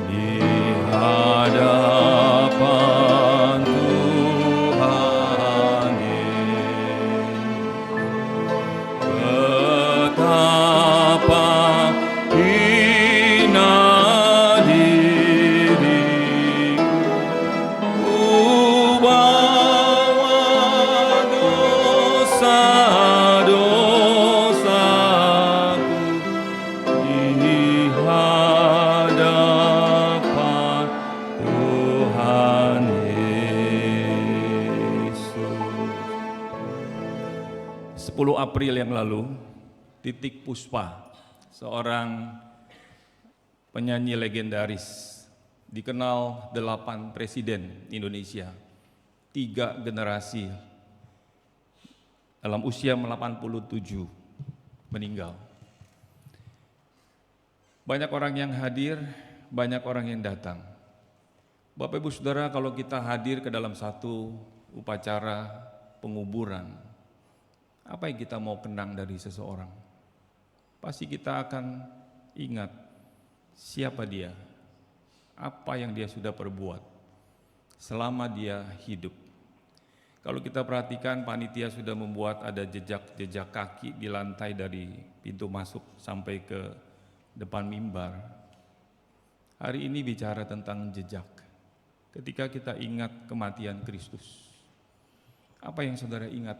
Di hadapan Tuhan Yesus, betapa hina diriku, ku bawa dosa 10 April yang lalu, Titik Puspa, seorang penyanyi legendaris, dikenal 8 presiden Indonesia, 3 generasi, dalam usia 87 meninggal. Banyak orang yang hadir, banyak orang yang datang. Bapak Ibu Saudara, kalau kita hadir ke dalam satu upacara penguburan, apa yang kita mau kenang dari seseorang? Pasti kita akan ingat siapa dia, apa yang dia sudah perbuat selama dia hidup. Kalau kita perhatikan, panitia sudah membuat ada jejak-jejak kaki di lantai dari pintu masuk sampai ke depan mimbar. Hari ini bicara tentang jejak. Ketika kita ingat kematian Kristus, apa yang saudara ingat?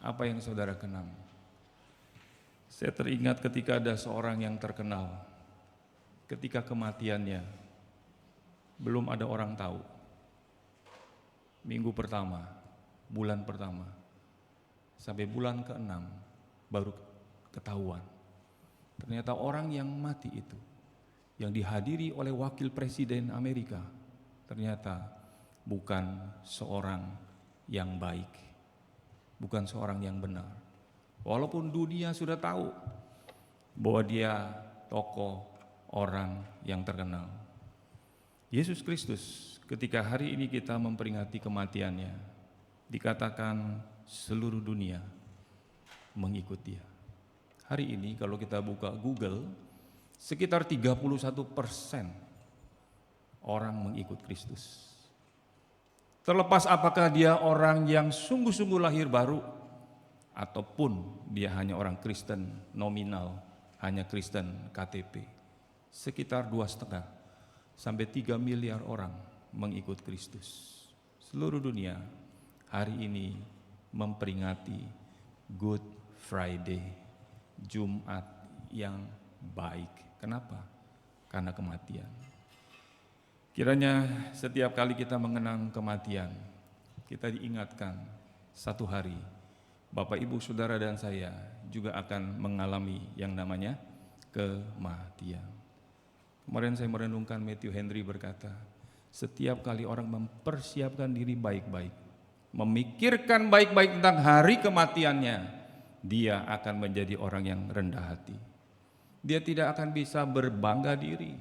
Apa yang saudara kenang? Saya teringat ketika ada seorang yang terkenal, ketika kematiannya belum ada orang tahu. Minggu pertama, bulan pertama, sampai bulan ke-6 baru ketahuan. Ternyata orang yang mati itu, yang dihadiri oleh wakil presiden Amerika, ternyata bukan seorang yang baik, bukan seorang yang benar. Walaupun dunia sudah tahu bahwa dia tokoh orang yang terkenal. Yesus Kristus ketika hari ini kita memperingati kematiannya, dikatakan seluruh dunia mengikut dia. Hari ini kalau kita buka Google, sekitar 31% orang mengikut Kristus. Terlepas apakah dia orang yang sungguh-sungguh lahir baru, ataupun dia hanya orang Kristen nominal, hanya Kristen KTP. Sekitar 2,5 sampai 3 miliar orang mengikut Kristus. Seluruh dunia hari ini memperingati Good Friday, Jumat yang baik. Kenapa? Karena kematian. Kiranya setiap kali kita mengenang kematian, kita diingatkan satu hari Bapak, Ibu, Saudara, dan saya juga akan mengalami yang namanya kematian. Kemarin saya merenungkan Matthew Henry berkata, setiap kali orang mempersiapkan diri baik-baik, memikirkan baik-baik tentang hari kematiannya, dia akan menjadi orang yang rendah hati. Dia tidak akan bisa berbangga diri,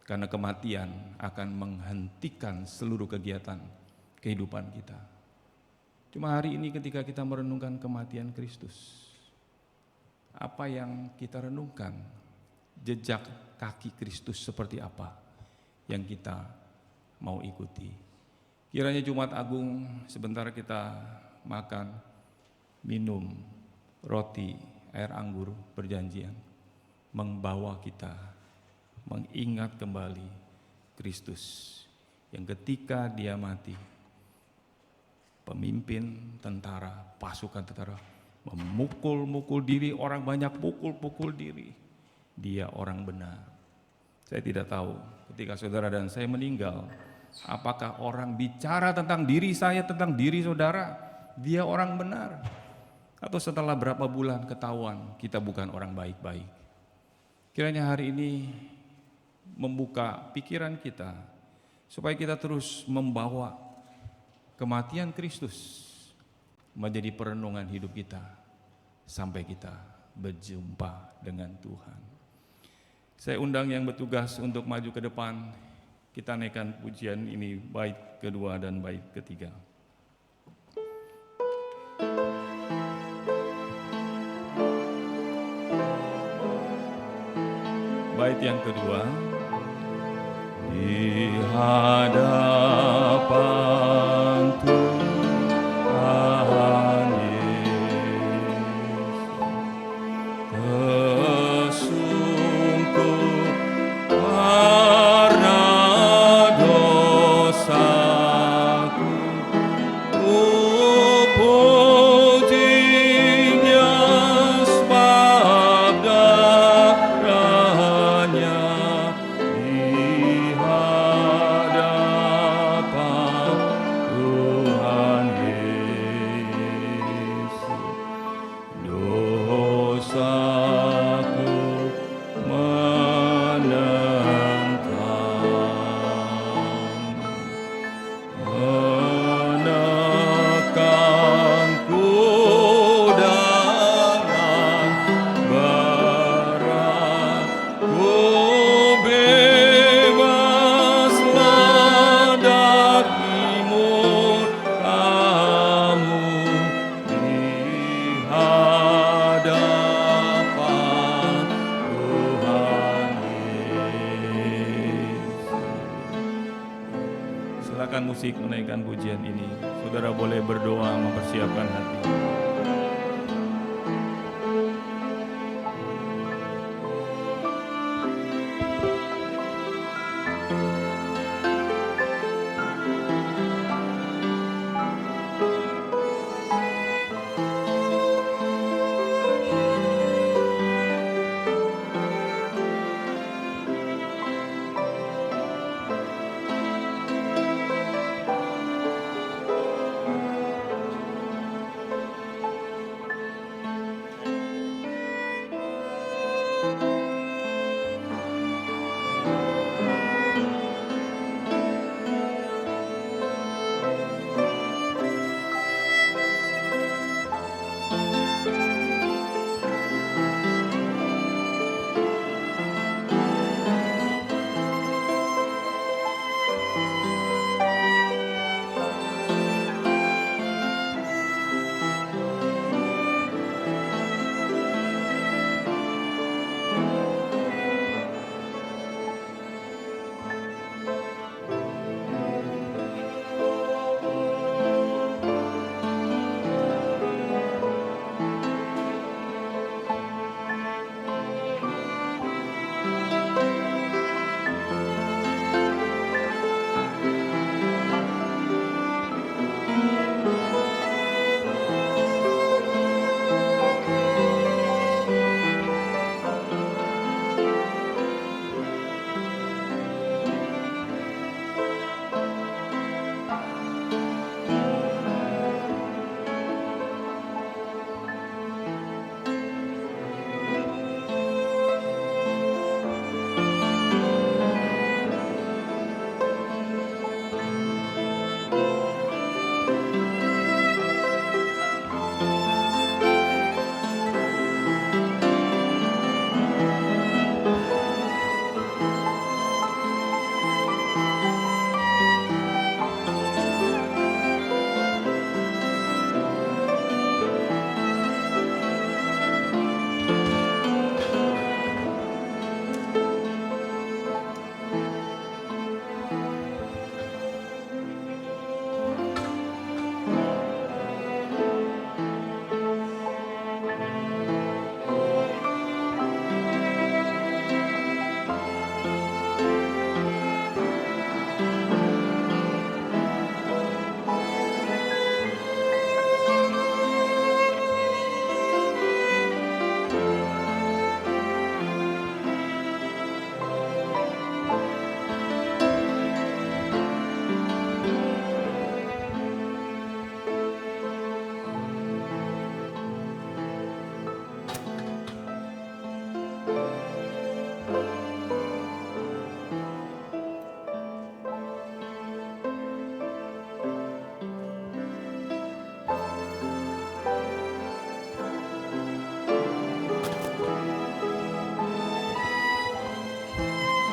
karena kematian akan menghentikan seluruh kegiatan kehidupan kita. Cuma hari ini ketika kita merenungkan kematian Kristus, apa yang kita renungkan? Jejak kaki Kristus seperti apa yang kita mau ikuti. Kiranya Jumat Agung sebentar kita makan, minum, roti, air anggur perjanjian, membawa kita mengingat kembali Kristus yang ketika dia mati, pemimpin tentara, pasukan tentara memukul-mukul diri, orang banyak pukul-pukul diri. Dia orang benar. Saya tidak tahu ketika saudara dan saya meninggal, apakah orang bicara tentang diri saya, tentang diri saudara, dia orang benar, atau setelah berapa bulan ketahuan kita bukan orang baik-baik. Kiranya hari ini membuka pikiran kita supaya kita terus membawa kematian Kristus menjadi perenungan hidup kita sampai kita berjumpa dengan Tuhan. Saya undang yang bertugas untuk maju ke depan. Kita naikkan pujian ini, bait kedua dan bait ketiga. Bait yang kedua. Di hadapan Tuhan Yesus, tersungkur karena dosaku, ku pujinya sebab darahnya. Di hadapan musik menaikkan pujian ini, saudara boleh berdoa mempersiapkan hati.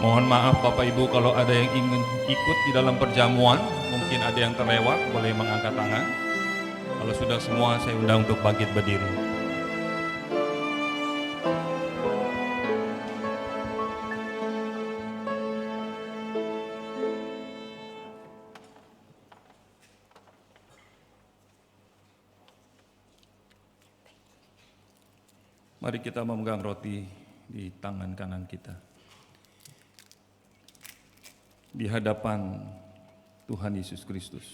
Mohon maaf Bapak Ibu kalau ada yang ingin ikut di dalam perjamuan, mungkin ada yang terlewat, boleh mengangkat tangan. Kalau sudah semua, saya undang untuk bangkit berdiri. Mari kita memegang roti di tangan kanan kita. Di hadapan Tuhan Yesus Kristus.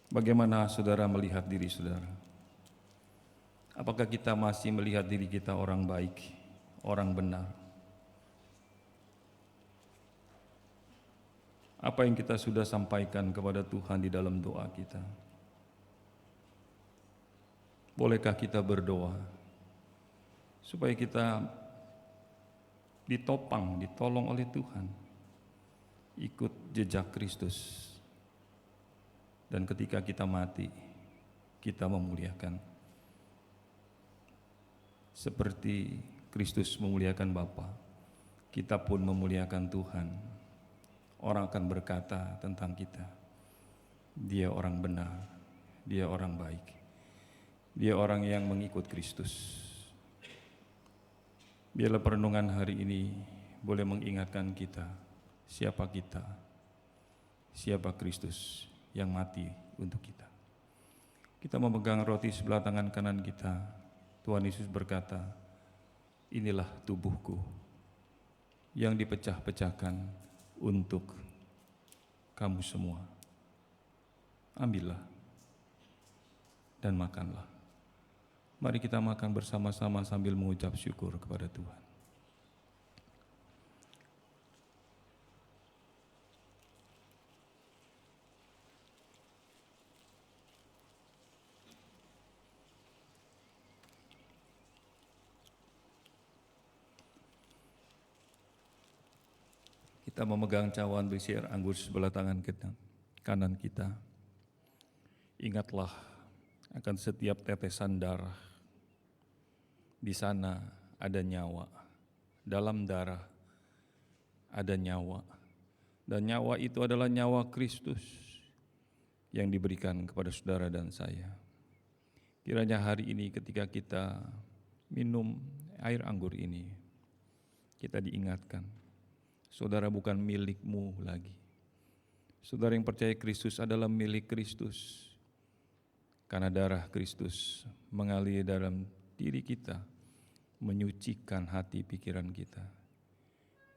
Bagaimana saudara melihat diri saudara? Apakah kita masih melihat diri kita orang baik, orang benar? Apa yang kita sudah sampaikan kepada Tuhan di dalam doa kita? Bolehkah kita berdoa supaya kita ditopang, ditolong oleh Tuhan, ikut jejak Kristus, dan ketika kita mati, kita memuliakan. Seperti Kristus memuliakan Bapa, kita pun memuliakan Tuhan. Orang akan berkata tentang kita, dia orang benar, dia orang baik, dia orang yang mengikut Kristus. Biarlah perenungan hari ini boleh mengingatkan kita, siapa kita, siapa Kristus yang mati untuk kita. Kita memegang roti sebelah tangan kanan kita. Tuhan Yesus berkata, inilah tubuhku yang dipecah-pecahkan untuk kamu semua. Ambillah dan makanlah. Mari kita makan bersama-sama sambil mengucap syukur kepada Tuhan. Kita memegang cawan berisi air anggur sebelah tangan kita, kanan kita. Ingatlah akan setiap tetesan darah. Di sana ada nyawa, dalam darah ada nyawa. Dan nyawa itu adalah nyawa Kristus yang diberikan kepada saudara dan saya. Kiranya hari ini ketika kita minum air anggur ini, kita diingatkan, saudara bukan milikmu lagi. Saudara yang percaya Kristus adalah milik Kristus. Karena darah Kristus mengalir dalam diri kita, menyucikan hati pikiran kita.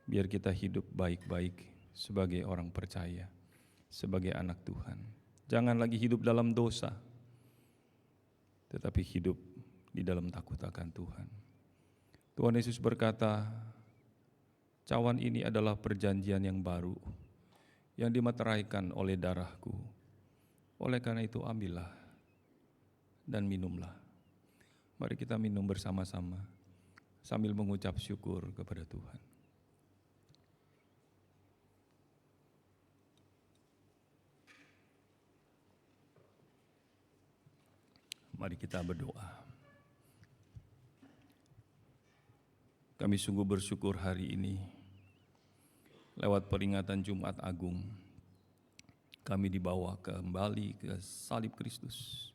Biar kita hidup baik-baik sebagai orang percaya, sebagai anak Tuhan. Jangan lagi hidup dalam dosa, tetapi hidup di dalam takut akan Tuhan. Tuhan Yesus berkata, cawan ini adalah perjanjian yang baru, yang dimeteraikan oleh darahku. Oleh karena itu ambillah dan minumlah. Mari kita minum bersama-sama sambil mengucap syukur kepada Tuhan. Mari kita berdoa. Kami sungguh bersyukur hari ini lewat peringatan Jumat Agung kami dibawa kembali ke salib Kristus.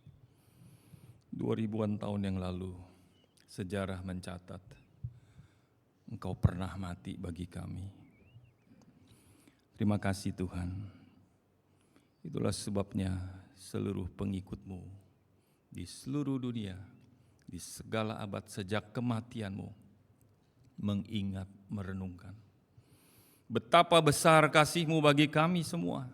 2000-an tahun yang lalu, sejarah mencatat, Engkau pernah mati bagi kami. Terima kasih Tuhan. Itulah sebabnya seluruh pengikut-Mu di seluruh dunia, di segala abad sejak kematian-Mu, mengingat, merenungkan betapa besar kasih-Mu bagi kami semua.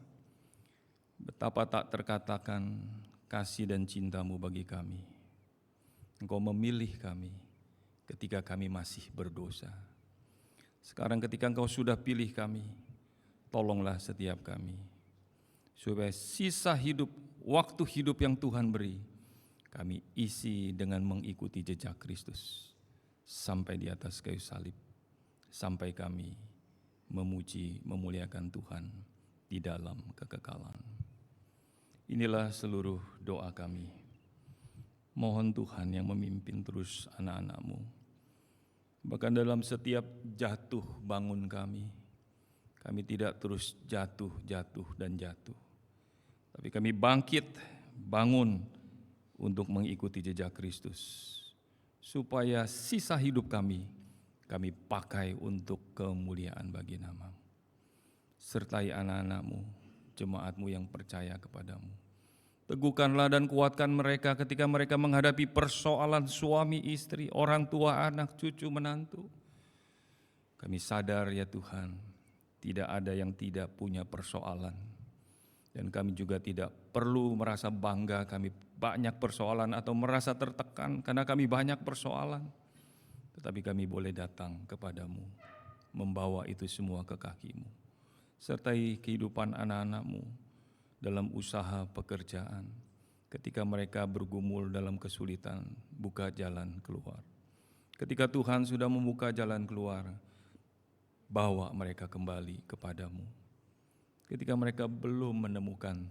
Betapa tak terkatakan kasih dan cinta-Mu bagi kami. Engkau memilih kami ketika kami masih berdosa. Sekarang ketika Engkau sudah pilih kami, tolonglah setiap kami, supaya sisa hidup, waktu hidup yang Tuhan beri, kami isi dengan mengikuti jejak Kristus sampai di atas kayu salib, sampai kami memuji, memuliakan Tuhan di dalam kekekalan. Inilah seluruh doa kami. Mohon Tuhan yang memimpin terus anak-anak-Mu. Bahkan dalam setiap jatuh bangun kami tidak terus jatuh dan jatuh. Tapi kami bangkit, bangun untuk mengikuti jejak Kristus. Supaya sisa hidup kami pakai untuk kemuliaan bagi nama-Mu. Sertai anak-anak-Mu, jemaat-Mu yang percaya kepadamu. Teguhkanlah dan kuatkan mereka ketika mereka menghadapi persoalan suami, istri, orang tua, anak, cucu, menantu. Kami sadar ya Tuhan, tidak ada yang tidak punya persoalan. Dan kami juga tidak perlu merasa bangga kami banyak persoalan atau merasa tertekan karena kami banyak persoalan. Tetapi kami boleh datang kepadamu, membawa itu semua ke kaki-Mu. Sertai kehidupan anak-anak-Mu dalam usaha pekerjaan, ketika mereka bergumul dalam kesulitan, buka jalan keluar. Ketika Tuhan sudah membuka jalan keluar, bawa mereka kembali kepadamu. Ketika mereka belum menemukan,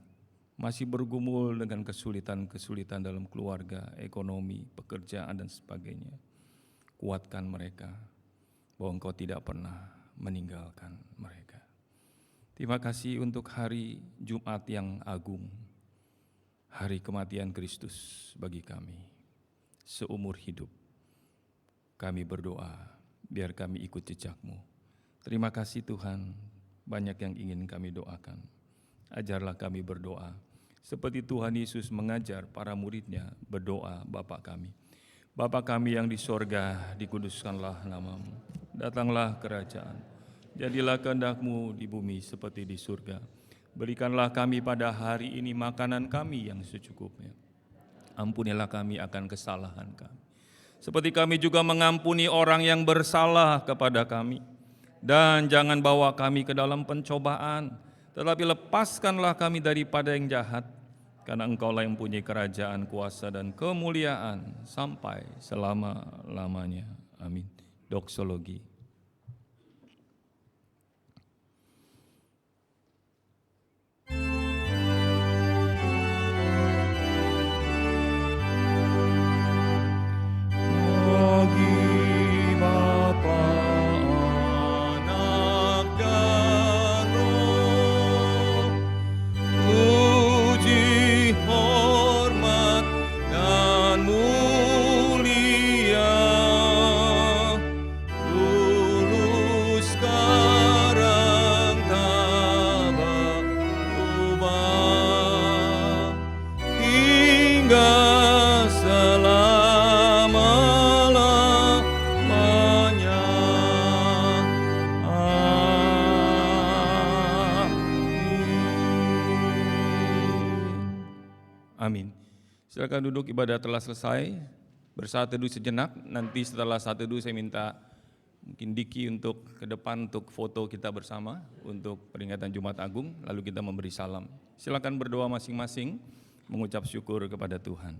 masih bergumul dengan kesulitan-kesulitan dalam keluarga, ekonomi, pekerjaan, dan sebagainya, kuatkan mereka bahwa Engkau tidak pernah meninggalkan mereka. Terima kasih untuk hari Jumat yang agung, hari kematian Kristus bagi kami. Seumur hidup kami berdoa, biar kami ikut jejak-Mu. Terima kasih Tuhan, banyak yang ingin kami doakan. ajarlah kami berdoa. Seperti Tuhan Yesus mengajar para murid-Nya berdoa, Bapa kami. Bapa kami yang di sorga, dikuduskanlah nama-Mu. Datanglah kerajaan. Jadilah kehendak-Mu di bumi seperti di surga. Berikanlah kami pada hari ini makanan kami yang secukupnya. Ampunilah kami akan kesalahan kami, seperti kami juga mengampuni orang yang bersalah kepada kami. Dan jangan bawa kami ke dalam pencobaan, tetapi lepaskanlah kami daripada yang jahat. Karena Engkaulah yang mempunyai kerajaan, kuasa, dan kemuliaan sampai selama-lamanya. Amin. Doksologi. Amin. Silakan duduk, ibadah telah selesai. Bersaat teduh sejenak. Nanti setelah saat teduh saya minta mungkin Diki untuk ke depan untuk foto kita bersama untuk peringatan Jumat Agung, lalu kita memberi salam. Silakan berdoa masing-masing, mengucap syukur kepada Tuhan.